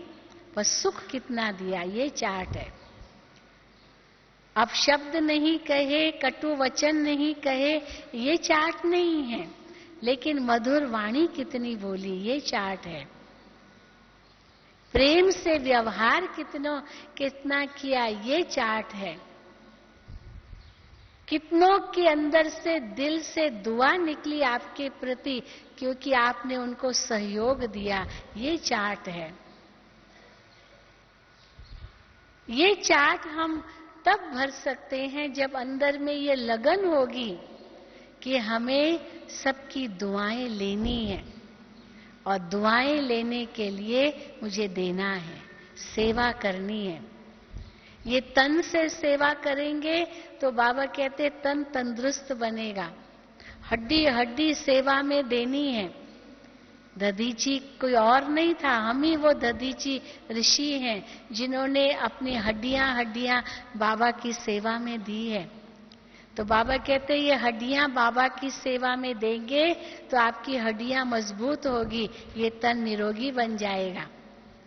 बस सुख कितना दिया ये चार्ट है। अपशब्द नहीं कहे, कटु वचन नहीं कहे, ये चार्ट नहीं है। लेकिन मधुर वाणी कितनी बोली, ये चार्ट है। प्रेम से व्यवहार कितना किया, ये चार्ट है। कितनों के अंदर से दिल से दुआ निकली आपके प्रति क्योंकि आपने उनको सहयोग दिया, ये चार्ट है। ये चार्ट हम तब भर सकते हैं जब अंदर में ये लगन होगी कि हमें सबकी दुआएं लेनी है और दुआएं लेने के लिए मुझे देना है, सेवा करनी है। ये तन से सेवा करेंगे तो बाबा कहते तन तंदुरुस्त बनेगा। हड्डी हड्डी सेवा में देनी है। दधीची कोई और नहीं था, हम ही वो दधीची ऋषि हैं जिन्होंने अपनी हड्डियां बाबा की सेवा में दी है। तो बाबा कहते ये हड्डियां बाबा की सेवा में देंगे तो आपकी हड्डियां मजबूत होगी, ये तन निरोगी बन जाएगा।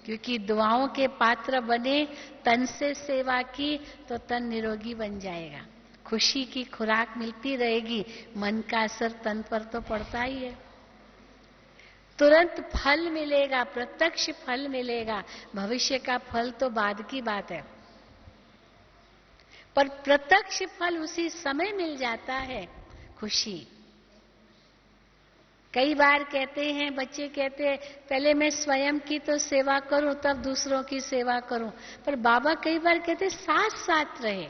क्योंकि दुआओं के पात्र बने, तन से सेवा की तो तन निरोगी बन जाएगा। खुशी की खुराक मिलती रहेगी, मन का असर तन पर तो पड़ता ही है। तुरंत फल मिलेगा, प्रत्यक्ष फल मिलेगा। भविष्य का फल तो बाद की बात है, पर प्रत्यक्ष फल उसी समय मिल जाता है। खुशी। कई बार कहते हैं बच्चे, कहते हैं पहले मैं स्वयं की तो सेवा करूं तब दूसरों की सेवा करूं, पर बाबा कई बार कहते साथ साथ रहे।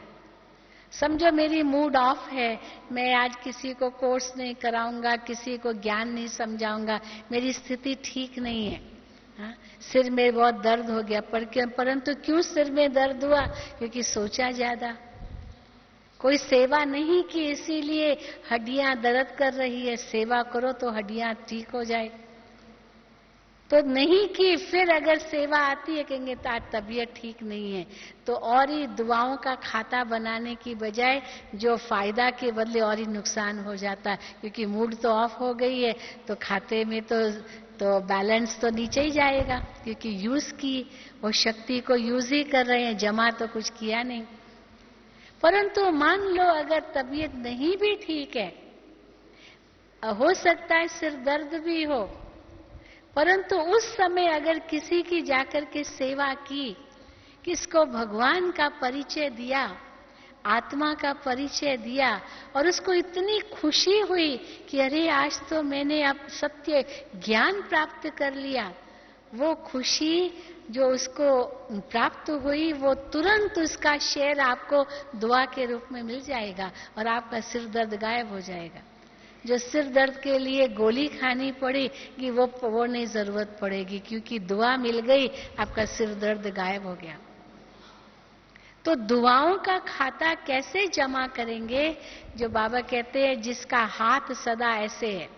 समझो मेरी मूड ऑफ है, मैं आज किसी को कोर्स नहीं कराऊंगा, किसी को ज्ञान नहीं समझाऊंगा, मेरी स्थिति ठीक नहीं है। हाँ? सिर में बहुत दर्द हो गया, परंतु क्यों सिर में दर्द हुआ? क्योंकि सोचा ज्यादा, कोई सेवा नहीं की इसीलिए हड्डियां दर्द कर रही है। सेवा करो तो हड्डियां ठीक हो जाए। तो नहीं की, फिर अगर सेवा आती है कहेंगे तबीयत ठीक नहीं है, तो और ही दुआओं का खाता बनाने की बजाय जो फायदा के बदले और ही नुकसान हो जाता है। क्योंकि मूड तो ऑफ हो गई है तो खाते में तो बैलेंस तो नीचे ही जाएगा, क्योंकि यूज की वो शक्ति को यूज ही कर रहे हैं, जमा तो कुछ किया नहीं। परंतु मान लो अगर तबीयत नहीं भी ठीक है, हो सकता है सिर दर्द भी हो, परंतु उस समय अगर किसी की जाकर के सेवा की, किसको भगवान का परिचय दिया, आत्मा का परिचय दिया और उसको इतनी खुशी हुई कि अरे आज तो मैंने अब सत्य ज्ञान प्राप्त कर लिया, वो खुशी जो उसको प्राप्त हुई वो तुरंत उसका शेयर आपको दुआ के रूप में मिल जाएगा और आपका सिर दर्द गायब हो जाएगा। जो सिर दर्द के लिए गोली खानी पड़ेगी वो नहीं जरूरत पड़ेगी, क्योंकि दुआ मिल गई, आपका सिर दर्द गायब हो गया। तो दुआओं का खाता कैसे जमा करेंगे? जो बाबा कहते हैं जिसका हाथ सदा ऐसे है।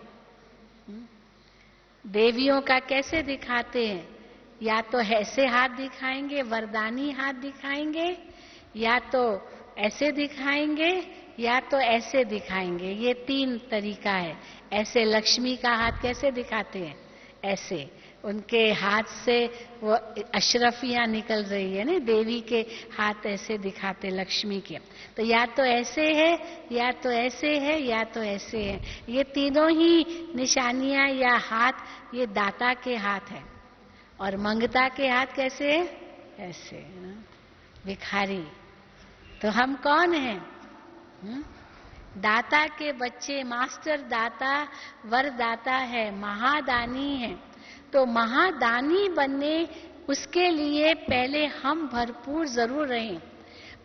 देवियों का कैसे दिखाते हैं? या तो ऐसे हाथ दिखाएंगे, वरदानी हाथ दिखाएंगे, या तो ऐसे दिखाएंगे, या तो ऐसे दिखाएंगे। ये तीन तरीका है। ऐसे लक्ष्मी का हाथ कैसे दिखाते हैं? ऐसे उनके हाथ से वो अशरफियां निकल रही है ना, देवी के हाथ ऐसे दिखाते लक्ष्मी के। तो या तो ऐसे है, या तो ऐसे है, या तो ऐसे है। ये तीनों ही निशानियां या हाथ ये दाता के हाथ है। और मंगता के हाथ कैसे है? ऐसे ना, भिखारी। तो हम कौन हैं? दाता के बच्चे। मास्टर दाता वरदाता है, महादानी है। तो महादानी बनने उसके लिए पहले हम भरपूर जरूर रहें,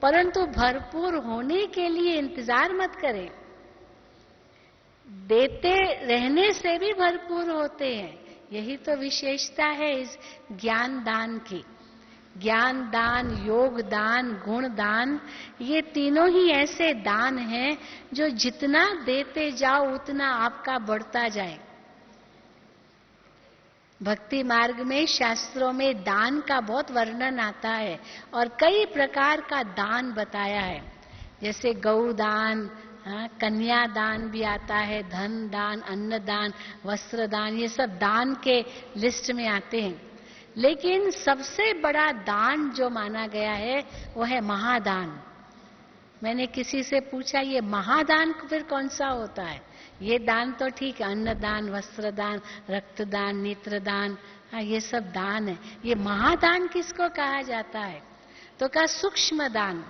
परंतु भरपूर होने के लिए इंतजार मत करें। देते रहने से भी भरपूर होते हैं। यही तो विशेषता है इस ज्ञान दान की। ज्ञान दान, योग दान, गुण दान, ये तीनों ही ऐसे दान हैं जो जितना देते जाओ उतना आपका बढ़ता जाए। भक्ति मार्ग में शास्त्रों में दान का बहुत वर्णन आता है और कई प्रकार का दान बताया है। जैसे गौ दान, कन्या दान भी आता है, धन दान, अन्न दान, वस्त्र दान, ये सब दान के लिस्ट में आते हैं। लेकिन सबसे बड़ा दान जो माना गया है वो है महादान। मैंने किसी से पूछा ये महादान फिर कौन सा होता है? ये दान तो ठीक है, अन्नदान, वस्त्रदान, रक्तदान, नेत्रदान, हाँ ये सब दान है। ये महादान किसको कहा जाता है? तो कहा सूक्ष्म दान।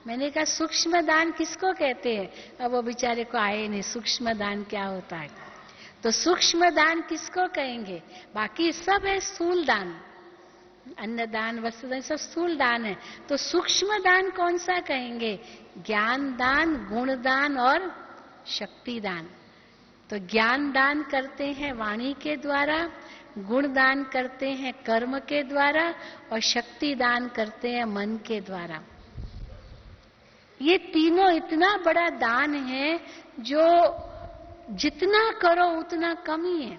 मैंने कहा सूक्ष्म दान किसको कहते हैं? अब वो बेचारे को आए नहीं सूक्ष्म दान क्या होता है। तो सूक्ष्म दान किसको कहेंगे? बाकी सब है स्थूल दान, अन्नदान, वस्त्रदान, सब स्थूल दान है। तो सूक्ष्म दान कौन सा कहेंगे? ज्ञान दान, गुण दान और शक्ति दान। तो ज्ञान दान करते हैं वाणी के द्वारा, गुण दान करते हैं कर्म के द्वारा और शक्ति दान करते हैं मन के द्वारा। ये तीनों इतना बड़ा दान है जो जितना करो उतना कम ही है।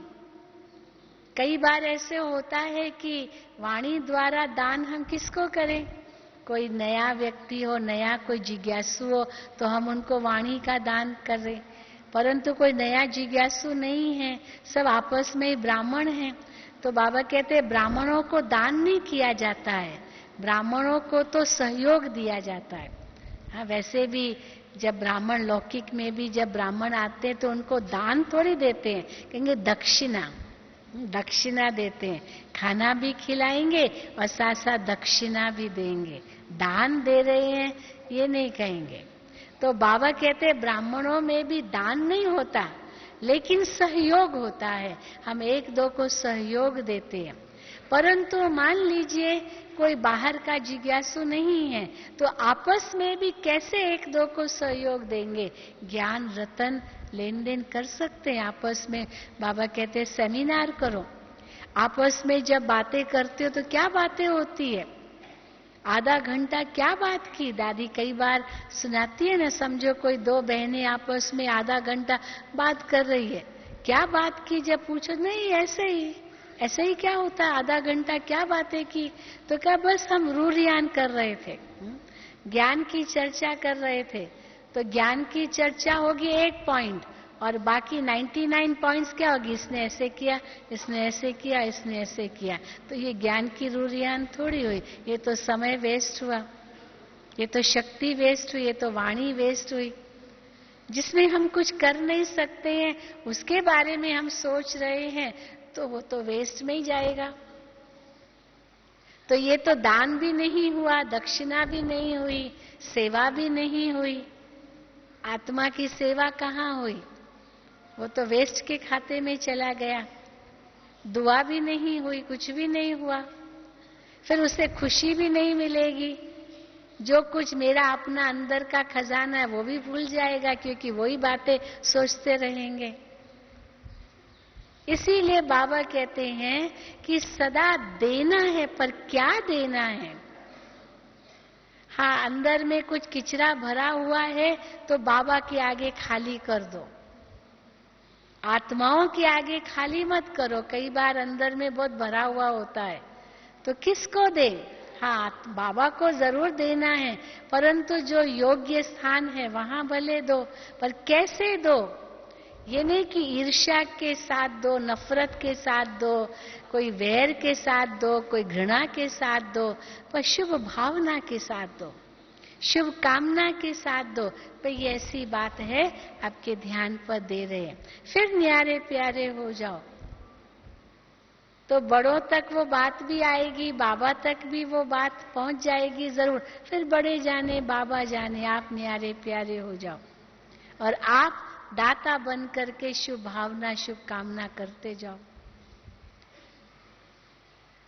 कई बार ऐसे होता है कि वाणी द्वारा दान हम किसको करें? कोई नया व्यक्ति हो, नया कोई जिज्ञासु हो तो हम उनको वाणी का दान करें, परंतु कोई नया जिज्ञासु नहीं है, सब आपस में ही ब्राह्मण हैं। तो बाबा कहते हैं ब्राह्मणों को दान नहीं किया जाता है, ब्राह्मणों को तो सहयोग दिया जाता है। हाँ, वैसे भी जब ब्राह्मण लौकिक में भी जब ब्राह्मण आते हैं तो उनको दान थोड़ी देते हैं, कहेंगे दक्षिणा, दक्षिणा देते हैं, खाना भी खिलाएंगे और साथ साथ दक्षिणा भी देंगे, दान दे रहे हैं ये नहीं कहेंगे। तो बाबा कहते हैं ब्राह्मणों में भी दान नहीं होता लेकिन सहयोग होता है, हम एक दो को सहयोग देते हैं। परंतु मान लीजिए कोई बाहर का जिज्ञासु नहीं है तो आपस में भी कैसे एक दो को सहयोग देंगे? ज्ञान रतन लेन देन कर सकते हैं आपस में। बाबा कहते हैं सेमिनार करो, आपस में जब बातें करते हो तो क्या बातें होती है? आधा घंटा क्या बात की? दादी कई बार सुनाती है ना, समझो कोई दो बहनें आपस में आधा घंटा बात कर रही है, क्या बात की? जब पूछो नहीं ऐसे ही क्या होता है, आधा घंटा क्या बातें की? तो क्या बस हम रूरियान कर रहे थे, ज्ञान की चर्चा कर रहे थे। तो ज्ञान की चर्चा होगी एक पॉइंट और बाकी 99 पॉइंट्स क्या होगी? इसने ऐसे किया, इसने ऐसे किया, इसने ऐसे किया। तो ये ज्ञान की रूरियान थोड़ी हुई, ये तो समय वेस्ट हुआ, ये तो शक्ति वेस्ट हुई, ये तो वाणी वेस्ट हुई। जिसमें हम कुछ कर नहीं सकते हैं उसके बारे में हम सोच रहे हैं तो वो तो वेस्ट में ही जाएगा। तो ये तो दान भी नहीं हुआ, दक्षिणा भी नहीं हुई, सेवा भी नहीं हुई। आत्मा की सेवा कहाँ हुई? वो तो वेस्ट के खाते में चला गया। दुआ भी नहीं हुई, कुछ भी नहीं हुआ, फिर उसे खुशी भी नहीं मिलेगी। जो कुछ मेरा अपना अंदर का खजाना है वो भी भूल जाएगा क्योंकि वही बातें सोचते रहेंगे। इसीलिए बाबा कहते हैं कि सदा देना है, पर क्या देना है? हाँ, अंदर में कुछ किचरा भरा हुआ है तो बाबा के आगे खाली कर दो, आत्माओं के आगे खाली मत करो। कई बार अंदर में बहुत भरा हुआ होता है तो किसको दे? हाँ, बाबा को जरूर देना है, परंतु जो योग्य स्थान है वहां भले दो, पर कैसे दो? ये नहीं कि ईर्ष्या के साथ दो, नफरत के साथ दो, कोई वैर के साथ दो, कोई घृणा के साथ दो, पर शुभ भावना के साथ दो, शुभ कामना के साथ दो। पर ये ऐसी बात है आपके ध्यान पर दे रहे हैं, फिर न्यारे प्यारे हो जाओ। तो बड़ों तक वो बात भी आएगी, बाबा तक भी वो बात पहुंच जाएगी जरूर। फिर बड़े जाने बाबा जाने, आप न्यारे प्यारे हो जाओ और आप दाता बन करके शुभ भावना शुभ कामना करते जाओ।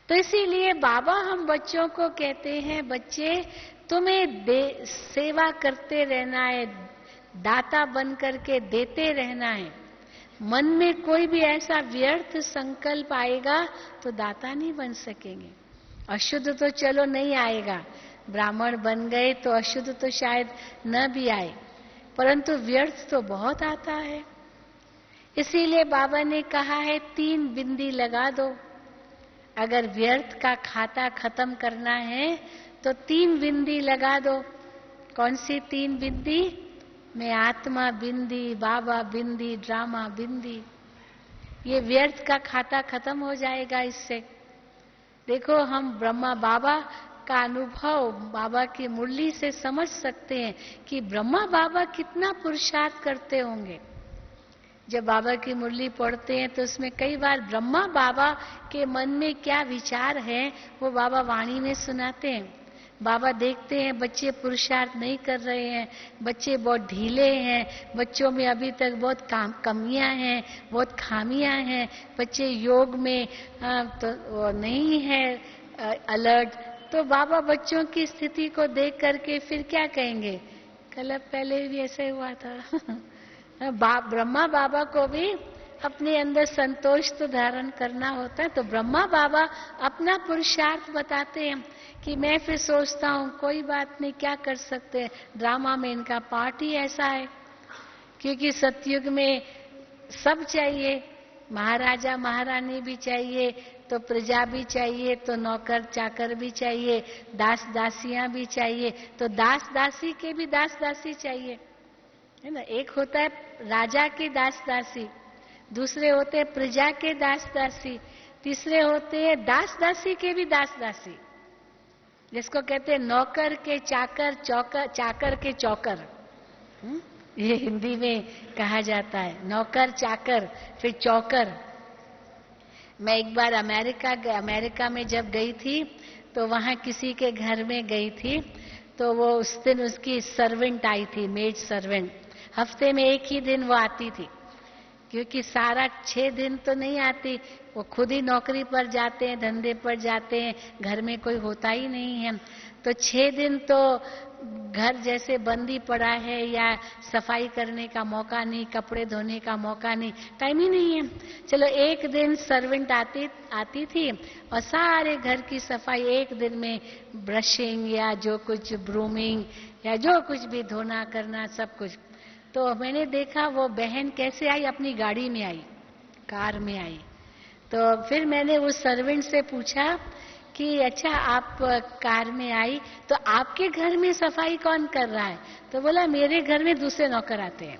तो इसीलिए बाबा हम बच्चों को कहते हैं, बच्चे तुम्हें सेवा करते रहना है, दाता बन करके देते रहना है। मन में कोई भी ऐसा व्यर्थ संकल्प आएगा तो दाता नहीं बन सकेंगे। अशुद्ध तो चलो नहीं आएगा, ब्राह्मण बन गए तो अशुद्ध तो शायद न भी आए, परंतु व्यर्थ तो बहुत आता है। इसीलिए बाबा ने कहा है 3 बिंदी लगा दो। अगर व्यर्थ का खाता खत्म करना है तो 3 बिंदी लगा दो। कौन सी 3 बिंदी? मैं आत्मा बिंदी, बाबा बिंदी, ड्रामा बिंदी। ये व्यर्थ का खाता खत्म हो जाएगा इससे। देखो हम ब्रह्मा बाबा का अनुभव बाबा की मुरली से समझ सकते हैं कि ब्रह्मा बाबा कितना पुरुषार्थ करते होंगे। जब बाबा की मुरली पढ़ते हैं तो उसमें कई बार ब्रह्मा बाबा के मन में क्या विचार है वो बाबा वाणी में सुनाते हैं। बाबा देखते हैं बच्चे पुरुषार्थ नहीं कर रहे हैं, बच्चे बहुत ढीले हैं, बच्चों में अभी तक बहुत कमियां हैं, बहुत खामियां हैं, बच्चे योग में तो नहीं है अलर्ट। तो बाबा बच्चों की स्थिति को देख करके फिर क्या कहेंगे, कल पहले भी ऐसे हुआ था। ब्रह्मा बाबा को भी अपने अंदर संतोष तो धारण करना होता है, तो ब्रह्मा बाबा अपना पुरुषार्थ बताते हैं कि मैं फिर सोचता हूँ कोई बात नहीं, क्या कर सकते हैं, ड्रामा में इनका पार्ट ही ऐसा है। क्योंकि सतयुग में सब चाहिए, महाराजा महारानी भी चाहिए, तो प्रजा भी चाहिए, तो नौकर चाकर भी चाहिए, दास दासियां भी चाहिए, तो दास दासी के भी दास दासी चाहिए, है ना। एक होता है राजा के दास दासी, दूसरे होते हैं प्रजा के दास दासी, तीसरे होते हैं दास दासी के भी दास दासी, जिसको कहते हैं नौकर के चाकर, चौकर चाकर के चौकर। ये हिंदी में कहा जाता है, नौकर चाकर फिर चौकर। मैं एक बार अमेरिका में जब गई थी तो वहां किसी के घर में गई थी, तो वो उस दिन उसकी सर्वेंट आई थी, मेड सर्वेंट। हफ्ते में एक ही दिन वो आती थी, क्योंकि सारा 6 दिन तो नहीं आती, वो खुद ही नौकरी पर जाते हैं, धंधे पर जाते हैं, घर में कोई होता ही नहीं है। तो 6 दिन तो घर जैसे बंदी पड़ा है, या सफाई करने का मौका नहीं, कपड़े धोने का मौका नहीं, टाइम ही नहीं है। चलो एक दिन सर्वेंट आती थी और सारे घर की सफाई एक दिन में, ब्रशिंग या जो कुछ ब्रूमिंग या जो कुछ भी धोना करना सब कुछ। तो मैंने देखा वो बहन कैसे आई, अपनी गाड़ी में आई, कार में आई। तो फिर मैंने उस सर्वेंट से पूछा कि अच्छा आप कार में आई तो आपके घर में सफाई कौन कर रहा है? तो बोला मेरे घर में दूसरे नौकर आते हैं,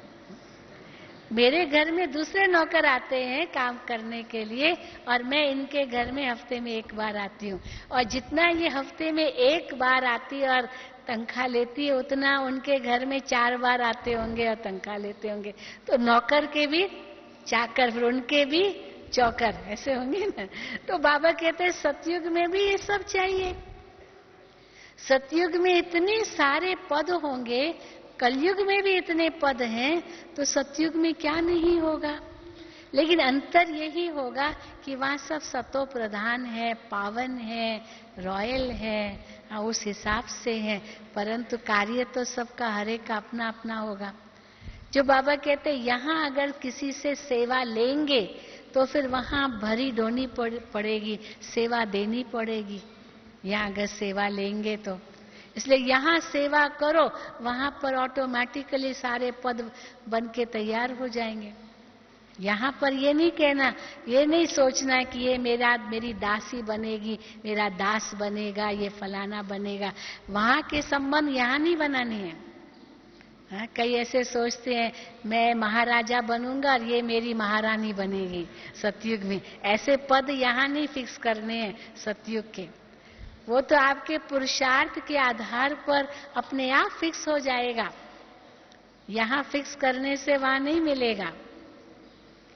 मेरे घर में दूसरे नौकर आते हैं काम करने के लिए, और मैं इनके घर में हफ्ते में एक बार आती हूँ, और जितना ये हफ्ते में एक बार आती है और तनख्वाह लेती है, उतना उनके घर में 4 बार आते होंगे और तनख्वाह लेते होंगे। तो नौकर के भी चाकर, फिर उनके भी चौकर, ऐसे होंगे ना। तो बाबा कहते हैं सतयुग में भी ये सब चाहिए। सतयुग में इतने सारे पद होंगे, कलयुग में भी इतने पद हैं, तो सतयुग में क्या नहीं होगा। लेकिन अंतर यही होगा कि वहां सब सतो प्रधान है, पावन है, रॉयल है, उस हिसाब से है, परंतु कार्य तो सबका हर एक का अपना अपना होगा। जो बाबा कहते हैं यहाँ अगर किसी से सेवा लेंगे तो फिर वहां भरी ढोनी पड़ेगी, सेवा देनी पड़ेगी। यहाँ अगर सेवा लेंगे तो इसलिए यहाँ सेवा करो, वहां पर ऑटोमेटिकली सारे पद बन के तैयार हो जाएंगे। यहाँ पर ये नहीं कहना, ये नहीं सोचना कि ये मेरी दासी बनेगी, मेरा दास बनेगा, ये फलाना बनेगा। वहां के संबंध यहाँ नहीं बनाने हैं। हाँ, कई ऐसे सोचते हैं मैं महाराजा बनूंगा और ये मेरी महारानी बनेगी सतयुग में। ऐसे पद यहाँ नहीं फिक्स करने हैं सतयुग के, वो तो आपके पुरुषार्थ के आधार पर अपने आप फिक्स हो जाएगा। यहाँ फिक्स करने से वहां नहीं मिलेगा।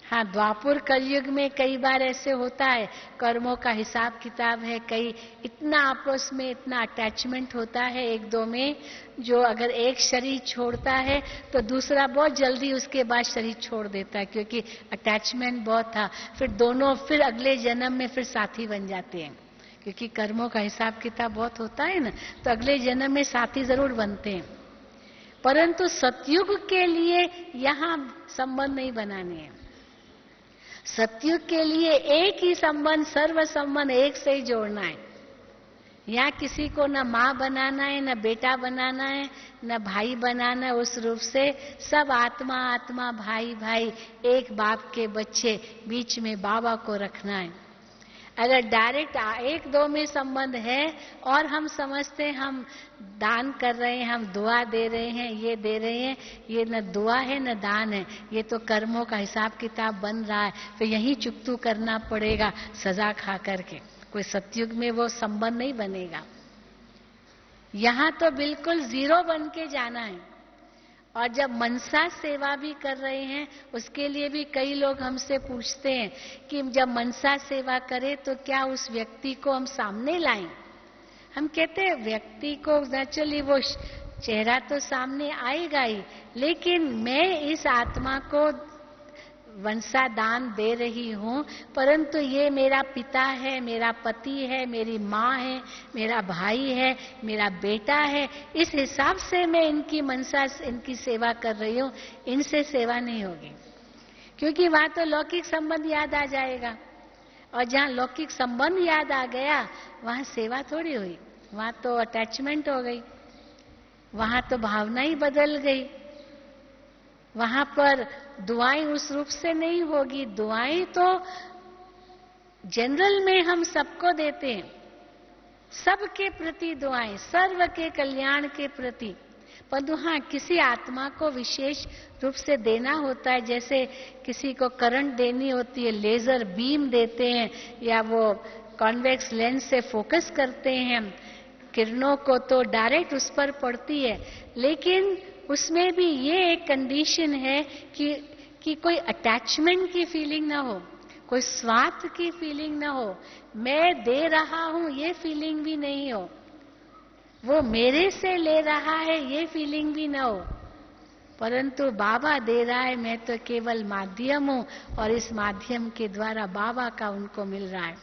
हाँ, द्वापुर कलयुग में कई बार ऐसे होता है, कर्मों का हिसाब किताब है, कई इतना आपस में इतना अटैचमेंट होता है एक दो में, जो अगर एक शरीर छोड़ता है तो दूसरा बहुत जल्दी उसके बाद शरीर छोड़ देता है, क्योंकि अटैचमेंट बहुत था। फिर दोनों फिर अगले जन्म में फिर साथी बन जाते हैं, क्योंकि कर्मों का हिसाब किताब बहुत होता है ना, तो अगले जन्म में साथी जरूर बनते हैं। परंतु सतयुग के लिए यहाँ संबंध नहीं बनाने हैं। सतयुग के लिए एक ही संबंध, सर्व संबंध एक से ही जोड़ना है। यहाँ किसी को न माँ बनाना है, न बेटा बनाना है, न भाई बनाना है। उस रूप से सब आत्मा आत्मा, भाई भाई, एक बाप के बच्चे, बीच में बाबा को रखना है। अगर डायरेक्ट एक दो में संबंध है और हम समझते हैं हम दान कर रहे हैं, हम दुआ दे रहे हैं, ये दे रहे हैं, ये न दुआ है न दान है, ये तो कर्मों का हिसाब किताब बन रहा है, फिर यही चुकतू करना पड़ेगा सजा खा करके। कोई सतयुग में वो संबंध नहीं बनेगा। यहां तो बिल्कुल जीरो बन के जाना है। और जब मनसा सेवा भी कर रहे हैं, उसके लिए भी कई लोग हमसे पूछते हैं कि जब मनसा सेवा करें तो क्या उस व्यक्ति को हम सामने लाएं? हम कहते हैं व्यक्ति को नेचुरली वो चेहरा तो सामने आएगा ही, लेकिन मैं इस आत्मा को वंशा दान दे रही हूं, परंतु ये मेरा पिता है, मेरा पति है, मेरी माँ है, मेरा भाई है, मेरा बेटा है, इस हिसाब से मैं इनकी मनसा, इनकी सेवा कर रही हूं। इनसे सेवा नहीं होगी, क्योंकि वहां तो लौकिक संबंध याद आ जाएगा, और जहां लौकिक संबंध याद आ गया वहां सेवा थोड़ी हुई, वहां तो अटैचमेंट हो गई, वहां तो भावना ही बदल गई। वहां पर दुआएं उस रूप से नहीं होगी। दुआएं तो जनरल में हम सबको देते हैं, सबके प्रति दुआएं, सर्व के कल्याण के प्रति, परंतु हाँ किसी आत्मा को विशेष रूप से देना होता है। जैसे किसी को करंट देनी होती है, लेजर बीम देते हैं, या वो कॉन्वेक्स लेंस से फोकस करते हैं किरणों को, तो डायरेक्ट उस पर पड़ती है। लेकिन उसमें भी ये एक कंडीशन है कि कोई अटैचमेंट की फीलिंग ना हो, कोई स्वार्थ की फीलिंग ना हो, मैं दे रहा हूं ये फीलिंग भी नहीं हो, वो मेरे से ले रहा है ये फीलिंग भी ना हो, परंतु बाबा दे रहा है, मैं तो केवल माध्यम हूं और इस माध्यम के द्वारा बाबा का उनको मिल रहा है।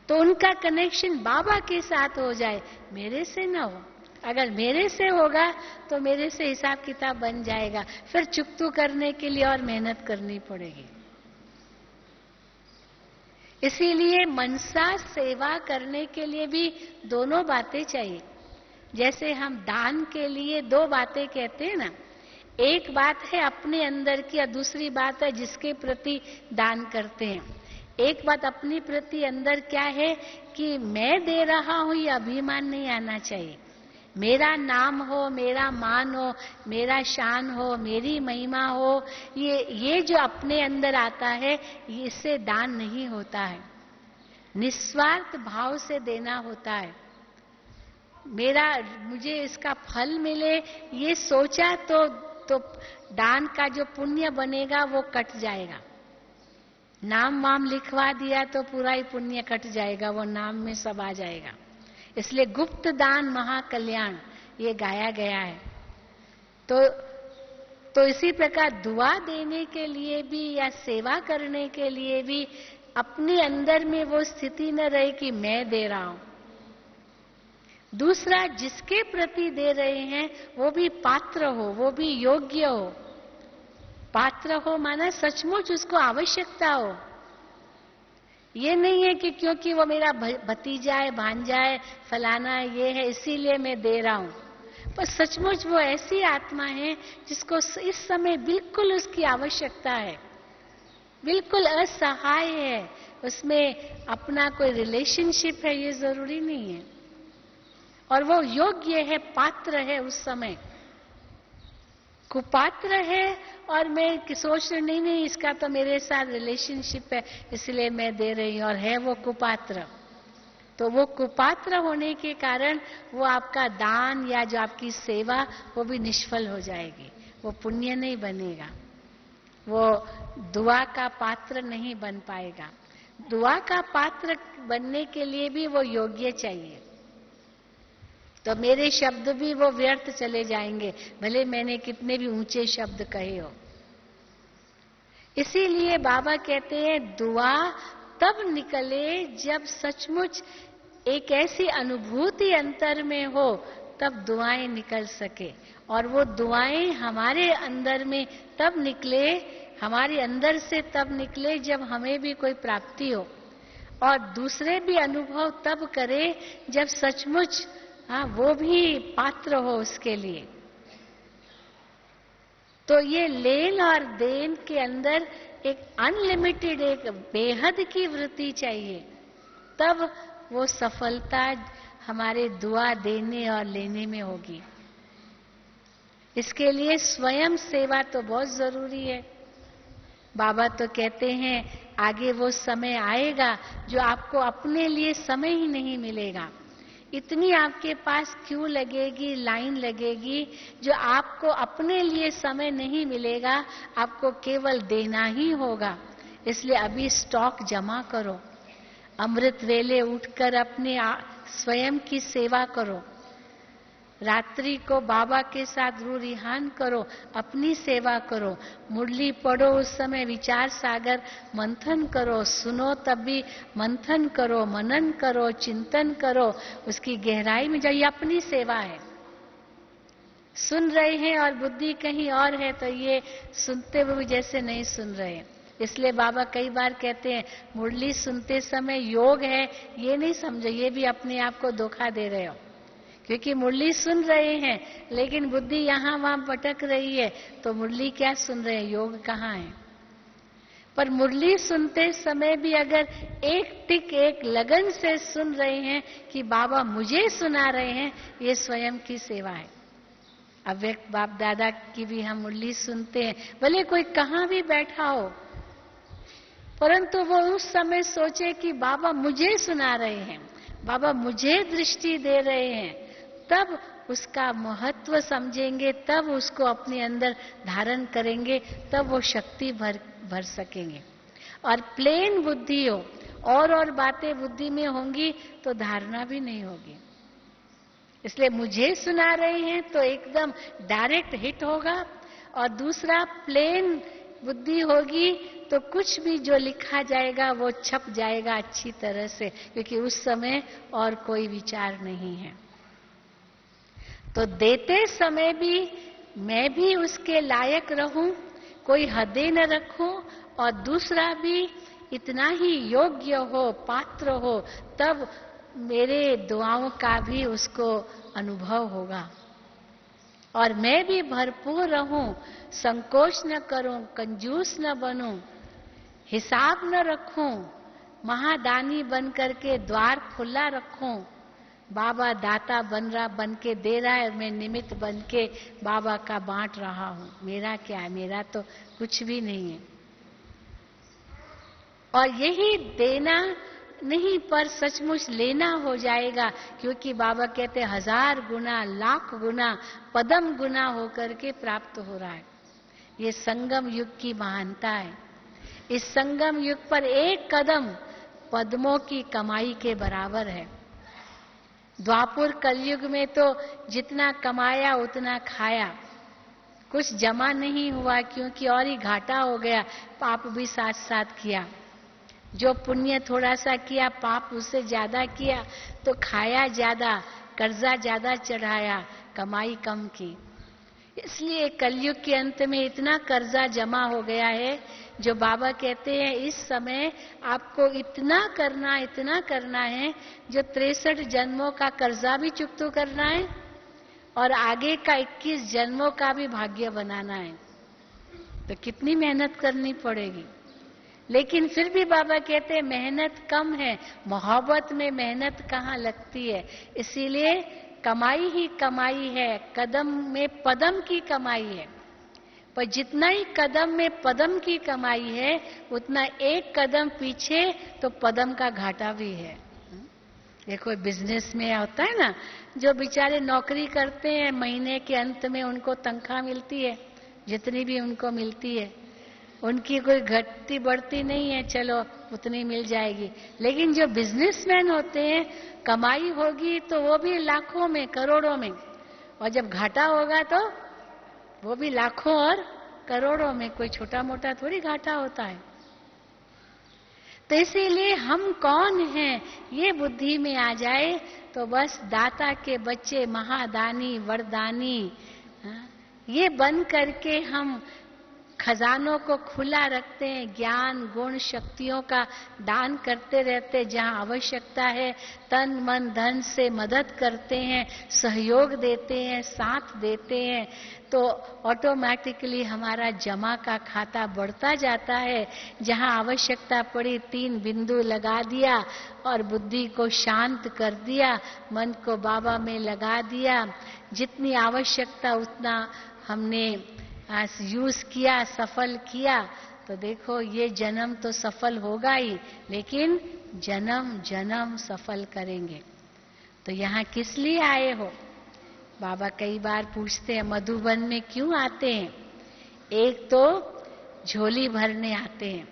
तो उनका कनेक्शन बाबा के साथ हो जाए, मेरे से ना हो। अगर मेरे से होगा तो मेरे से हिसाब किताब बन जाएगा, फिर चुकतू करने के लिए और मेहनत करनी पड़ेगी। इसीलिए मनसा सेवा करने के लिए भी दोनों बातें चाहिए। जैसे हम दान के लिए दो बातें कहते हैं ना, एक बात है अपने अंदर की और दूसरी बात है जिसके प्रति दान करते हैं। एक बात अपनी प्रति अंदर क्या है कि मैं दे रहा हूं, ये अभिमान नहीं आना चाहिए। मेरा नाम हो, मेरा मान हो, मेरा शान हो, मेरी महिमा हो, ये जो अपने अंदर आता है, इससे दान नहीं होता है। निस्वार्थ भाव से देना होता है। मुझे इसका फल मिले ये सोचा तो दान का जो पुण्य बनेगा वो कट जाएगा। नाम वाम लिखवा दिया तो पूरा ही पुण्य कट जाएगा, वो नाम में सब आ जाएगा। इसलिए गुप्त दान महाकल्याण ये गाया गया है। तो इसी प्रकार दुआ देने के लिए भी या सेवा करने के लिए भी अपने अंदर में वो स्थिति न रहे कि मैं दे रहा हूं। दूसरा, जिसके प्रति दे रहे हैं वो भी पात्र हो, वो भी योग्य हो। पात्र हो माना सचमुच उसको आवश्यकता हो। ये नहीं है कि क्योंकि वो मेरा भतीजा है, भांजा है, फलाना है, ये है इसीलिए मैं दे रहा हूं। पर सचमुच वो ऐसी आत्मा है जिसको इस समय बिल्कुल उसकी आवश्यकता है, बिल्कुल असहाय है, उसमें अपना कोई रिलेशनशिप है ये जरूरी नहीं है, और वो योग्य है, पात्र है उस समय। कुपात्र है और मैं सोच रही नहीं इसका तो मेरे साथ रिलेशनशिप है इसलिए मैं दे रही हूं, और है वो कुपात्र। तो वो कुपात्र होने के कारण वो आपका दान या जो आपकी सेवा वो भी निष्फल हो जाएगी, वो पुण्य नहीं बनेगा, वो दुआ का पात्र नहीं बन पाएगा। दुआ का पात्र बनने के लिए भी वो योग्य चाहिए। तो मेरे शब्द भी वो व्यर्थ चले जाएंगे, भले मैंने कितने भी ऊंचे शब्द कहे हो। इसीलिए बाबा कहते हैं दुआ तब निकले जब सचमुच एक ऐसी अनुभूति अंतर में हो, तब दुआएं निकल सके। और वो दुआएं हमारे अंदर में तब निकले, हमारे अंदर से तब निकले जब हमें भी कोई प्राप्ति हो, और दूसरे भी अनुभव तब करे जब सचमुच वो भी पात्र हो उसके लिए। तो ये लेन और देन के अंदर एक अनलिमिटेड, एक बेहद की वृत्ति चाहिए, तब वो सफलता हमारे दुआ देने और लेने में होगी। इसके लिए स्वयं सेवा तो बहुत जरूरी है। बाबा तो कहते हैं आगे वो समय आएगा जो आपको अपने लिए समय ही नहीं मिलेगा। इतनी आपके पास क्यों लगेगी, लाइन लगेगी, जो आपको अपने लिए समय नहीं मिलेगा, आपको केवल देना ही होगा। इसलिए अभी स्टॉक जमा करो, अमृत वेले उठकर अपने स्वयं की सेवा करो, रात्रि को बाबा के साथ रू रिहान करो, अपनी सेवा करो, मुरली पढ़ो, उस समय विचार सागर मंथन करो, सुनो तब भी मंथन करो, मनन करो, चिंतन करो, उसकी गहराई में जाइए। अपनी सेवा है। सुन रहे हैं और बुद्धि कहीं और है तो ये सुनते हुए भी जैसे नहीं सुन रहे हैं। इसलिए बाबा कई बार कहते हैं मुरली सुनते समय योग है, ये नहीं समझो, ये भी अपने आप को धोखा दे रहे हो, क्योंकि मुरली सुन रहे हैं लेकिन बुद्धि यहाँ वहां भटक रही है, तो मुरली क्या सुन रहे हैं, योग कहाँ है। पर मुरली सुनते समय भी अगर एक टिक, एक लगन से सुन रहे हैं कि बाबा मुझे सुना रहे हैं, ये स्वयं की सेवा है। अव्यक्त बाप दादा की भी हम मुरली सुनते हैं, भले कोई कहाँ भी बैठा हो, परंतु वो उस समय सोचे कि बाबा मुझे सुना रहे हैं, बाबा मुझे दृष्टि दे रहे हैं, तब उसका महत्व समझेंगे, तब उसको अपने अंदर धारण करेंगे, तब वो शक्ति भर सकेंगे। और प्लेन बुद्धि हो और बातें बुद्धि में होंगी तो धारणा भी नहीं होगी। इसलिए मुझे सुना रहे हैं तो एकदम डायरेक्ट हिट होगा, और दूसरा प्लेन बुद्धि होगी तो कुछ भी जो लिखा जाएगा वो छप जाएगा अच्छी तरह से, क्योंकि उस समय और कोई विचार नहीं है। तो देते समय भी मैं भी उसके लायक रहूं, कोई हदें न रखूं, और दूसरा भी इतना ही योग्य हो, पात्र हो, तब मेरे दुआओं का भी उसको अनुभव होगा। और मैं भी भरपूर रहूं, संकोच न करूं, कंजूस न बनूं, हिसाब न रखूं, महादानी बन करके द्वार खुला रखूं। बाबा दाता बन के दे रहा है, मैं निमित्त बन के बाबा का बांट रहा हूं। मेरा क्या है, मेरा तो कुछ भी नहीं है। और यही देना नहीं पर सचमुच लेना हो जाएगा, क्योंकि बाबा कहते 1000 गुना, लाख गुना, पदम गुना होकर के प्राप्त हो रहा है। ये संगम युग की महानता है। इस संगम युग पर एक कदम पद्मों की कमाई के बराबर है। द्वापुर कलयुग में तो जितना कमाया उतना खाया, कुछ जमा नहीं हुआ, क्योंकि और ही घाटा हो गया, पाप भी साथ साथ किया। जो पुण्य थोड़ा सा किया, पाप उससे ज्यादा किया, तो खाया ज्यादा, कर्जा ज्यादा चढ़ाया, कमाई कम की। इसलिए कलयुग के अंत में इतना कर्जा जमा हो गया है, जो बाबा कहते हैं इस समय आपको इतना करना है, जो 63 जन्मों का कर्जा भी चुकता करना है और आगे का 21 जन्मों का भी भाग्य बनाना है। तो कितनी मेहनत करनी पड़ेगी। लेकिन फिर भी बाबा कहते हैं मेहनत कम है, मोहब्बत में मेहनत कहाँ लगती है। इसीलिए कमाई ही कमाई है, कदम में पदम की कमाई है। पर जितना ही कदम में पदम की कमाई है, उतना एक कदम पीछे तो पदम का घाटा भी है। देखो बिजनेस में होता है ना, जो बेचारे नौकरी करते हैं, महीने के अंत में उनको तनख्वाह मिलती है, जितनी भी उनको मिलती है, उनकी कोई घटती बढ़ती नहीं है, चलो उतनी मिल जाएगी। लेकिन जो बिजनेसमैन होते हैं, कमाई होगी तो वो भी लाखों में, करोड़ों में, और जब घाटा होगा तो वो भी लाखों और करोड़ों में। कोई छोटा मोटा थोड़ी घाटा होता है। तो इसीलिए हम कौन हैं ये बुद्धि में आ जाए तो बस दाता के बच्चे, महादानी, वरदानी, ये बन करके हम खजानों को खुला रखते हैं, ज्ञान गुण शक्तियों का दान करते रहते, जहां आवश्यकता है तन मन धन से मदद करते हैं, सहयोग देते हैं, साथ देते हैं, तो ऑटोमेटिकली हमारा जमा का खाता बढ़ता जाता है। जहां आवश्यकता पड़ी 3 बिंदु लगा दिया और बुद्धि को शांत कर दिया, मन को बाबा में लगा दिया, जितनी आवश्यकता उतना हमने यूज किया, सफल किया, तो देखो ये जन्म तो सफल होगा ही, लेकिन जन्म जन्म सफल करेंगे। तो यहाँ किस लिए आए हो? बाबा कई बार पूछते हैं मधुबन में क्यों आते हैं? एक तो झोली भरने आते हैं,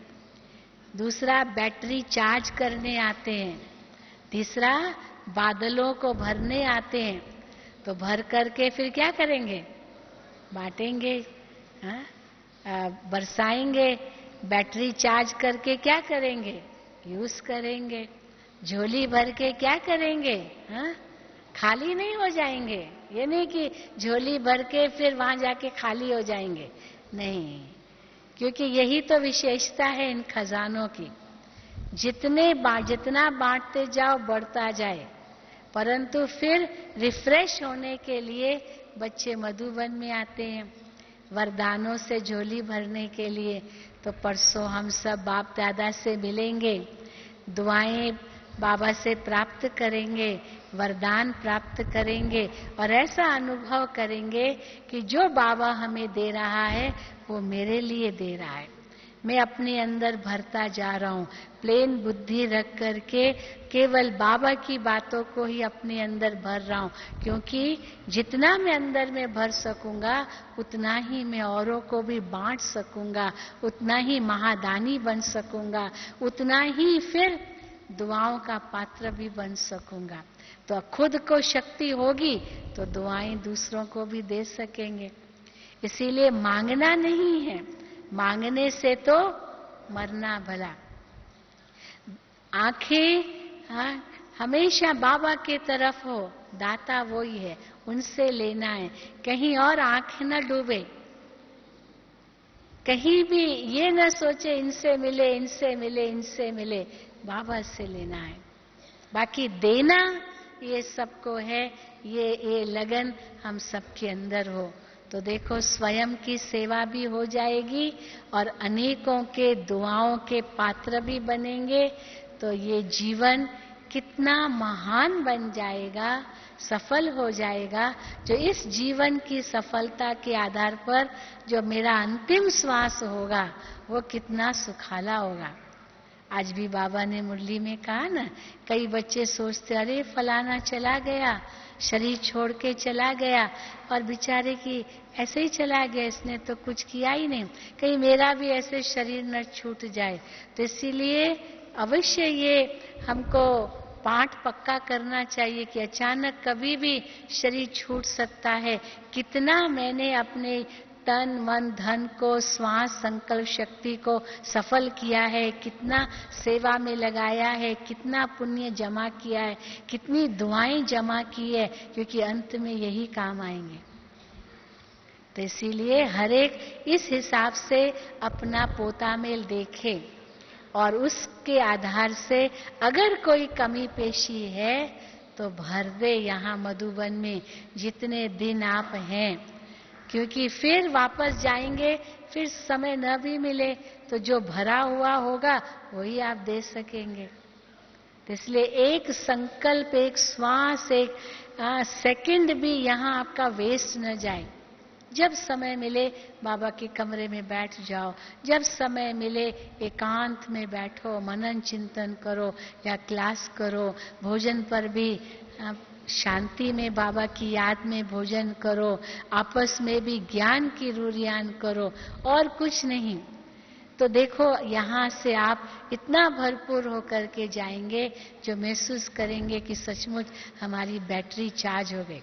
दूसरा बैटरी चार्ज करने आते हैं, तीसरा बादलों को भरने आते हैं। तो भर करके फिर क्या करेंगे? बांटेंगे, बरसाएंगे। बैटरी चार्ज करके क्या करेंगे? यूज करेंगे। झोली भर के क्या करेंगे? खाली नहीं हो जाएंगे। ये नहीं कि झोली भर के फिर वहां जाके खाली हो जाएंगे, नहीं। क्योंकि यही तो विशेषता है इन खजानों की। जितना बांटते जाओ बढ़ता जाए, परंतु फिर रिफ्रेश होने के लिए बच्चे मधुबन में आते हैं, वरदानों से झोली भरने के लिए। तो परसों हम सब बाप दादा से मिलेंगे, दुआएं बाबा से प्राप्त करेंगे, वरदान प्राप्त करेंगे और ऐसा अनुभव करेंगे कि जो बाबा हमें दे रहा है वो मेरे लिए दे रहा है। मैं अपने अंदर भरता जा रहा हूँ, प्लेन बुद्धि रख करके केवल बाबा की बातों को ही अपने अंदर भर रहा हूँ। क्योंकि जितना मैं अंदर में भर सकूंगा उतना ही मैं औरों को भी बांट सकूंगा, उतना ही महादानी बन सकूंगा, उतना ही फिर दुआओं का पात्र भी बन सकूंगा। तो खुद को शक्ति होगी तो दुआएं दूसरों को भी दे सकेंगे। इसीलिए मांगना नहीं है, मांगने से तो मरना भला। आंखें हमेशा बाबा की तरफ हो, दाता वो ही है, उनसे लेना है। कहीं और आंख न डूबे, कहीं भी ये न सोचे इनसे मिले इनसे मिले इनसे मिले, बाबा से लेना है। बाकी देना ये सबको है, ये लगन हम सबके अंदर हो तो देखो स्वयं की सेवा भी हो जाएगी और अनेकों के दुआओं के पात्र भी बनेंगे। तो ये जीवन कितना महान बन जाएगा, सफल हो जाएगा। जो इस जीवन की सफलता के आधार पर जो मेरा अंतिम श्वास होगा वो कितना सुखाला होगा। आज भी बाबा ने मुरली में कहा ना, कई बच्चे सोचते अरे फलाना चला गया, शरीर छोड़ के चला गया और बेचारे की ऐसे ही चला गया, इसने तो कुछ किया ही नहीं, कहीं मेरा भी ऐसे शरीर न छूट जाए। तो इसीलिए अवश्य ये हमको पाठ पक्का करना चाहिए कि अचानक कभी भी शरीर छूट सकता है। कितना मैंने अपने तन मन धन को, श्वास संकल्प शक्ति को सफल किया है, कितना सेवा में लगाया है, कितना पुण्य जमा किया है, कितनी दुआएं जमा की है, क्योंकि अंत में यही काम आएंगे। तो इसीलिए हर एक इस हिसाब से अपना पोतामेल देखे और उसके आधार से अगर कोई कमी पेशी है तो भर दे यहाँ मधुबन में जितने दिन आप हैं, क्योंकि फिर वापस जाएंगे, फिर समय न भी मिले तो जो भरा हुआ होगा वही आप दे सकेंगे। तो इसलिए एक संकल्प, एक श्वास, एक सेकंड भी यहाँ आपका वेस्ट न जाए। जब समय मिले बाबा के कमरे में बैठ जाओ, जब समय मिले एकांत में बैठो, मनन चिंतन करो या क्लास करो, भोजन पर भी शांति में बाबा की याद में भोजन करो, आपस में भी ज्ञान की रूरियान करो और कुछ नहीं। तो देखो यहाँ से आप इतना भरपूर होकर के जाएंगे जो महसूस करेंगे कि सचमुच हमारी बैटरी चार्ज हो गई।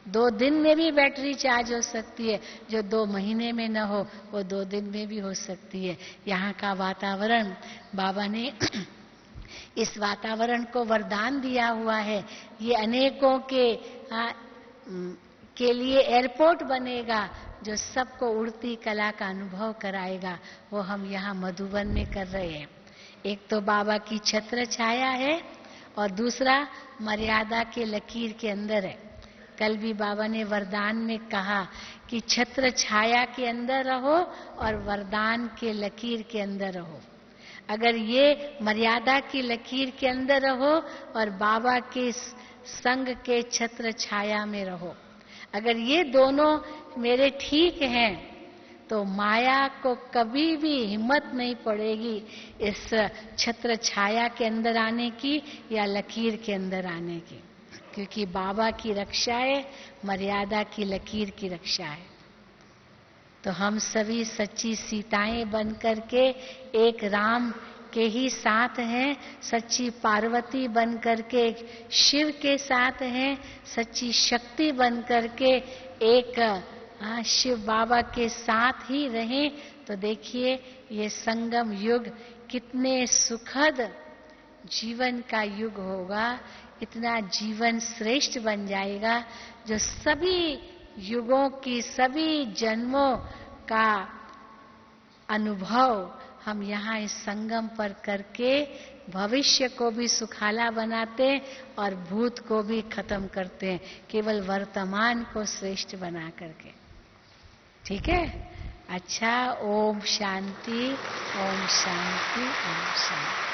2 दिन में भी बैटरी चार्ज हो सकती है, जो 2 महीने में न हो वो 2 दिन में भी हो सकती है। यहाँ का वातावरण, बाबा ने इस वातावरण को वरदान दिया हुआ है। ये अनेकों के लिए एयरपोर्ट बनेगा जो सबको उड़ती कला का अनुभव कराएगा। वो हम यहाँ मधुबन में कर रहे हैं। एक तो बाबा की छत्र छाया है और दूसरा मर्यादा के लकीर के अंदर है। कल भी बाबा ने वरदान में कहा कि छत्र छाया के अंदर रहो और वरदान के लकीर के अंदर रहो। अगर ये मर्यादा की लकीर के अंदर रहो और बाबा के संग के छत्र छाया में रहो, अगर ये दोनों मेरे ठीक हैं तो माया को कभी भी हिम्मत नहीं पड़ेगी इस छत्र छाया के अंदर आने की या लकीर के अंदर आने की। क्योंकि बाबा की रक्षा है, मर्यादा की लकीर की रक्षा है। तो हम सभी सच्ची सीताएं बन करके एक राम के ही साथ हैं, सच्ची पार्वती बन करके एक शिव के साथ हैं, सच्ची शक्ति बन करके एक शिव बाबा के साथ ही रहें। तो देखिए ये संगम युग कितने सुखद जीवन का युग होगा, इतना जीवन श्रेष्ठ बन जाएगा, जो सभी युगों की, सभी जन्मों का अनुभव हम यहाँ इस संगम पर करके भविष्य को भी सुखाला बनाते और भूत को भी खत्म करते हैं, केवल वर्तमान को श्रेष्ठ बना करके। ठीक है? अच्छा, ओम शांति, ओम शांति, ओम शांति।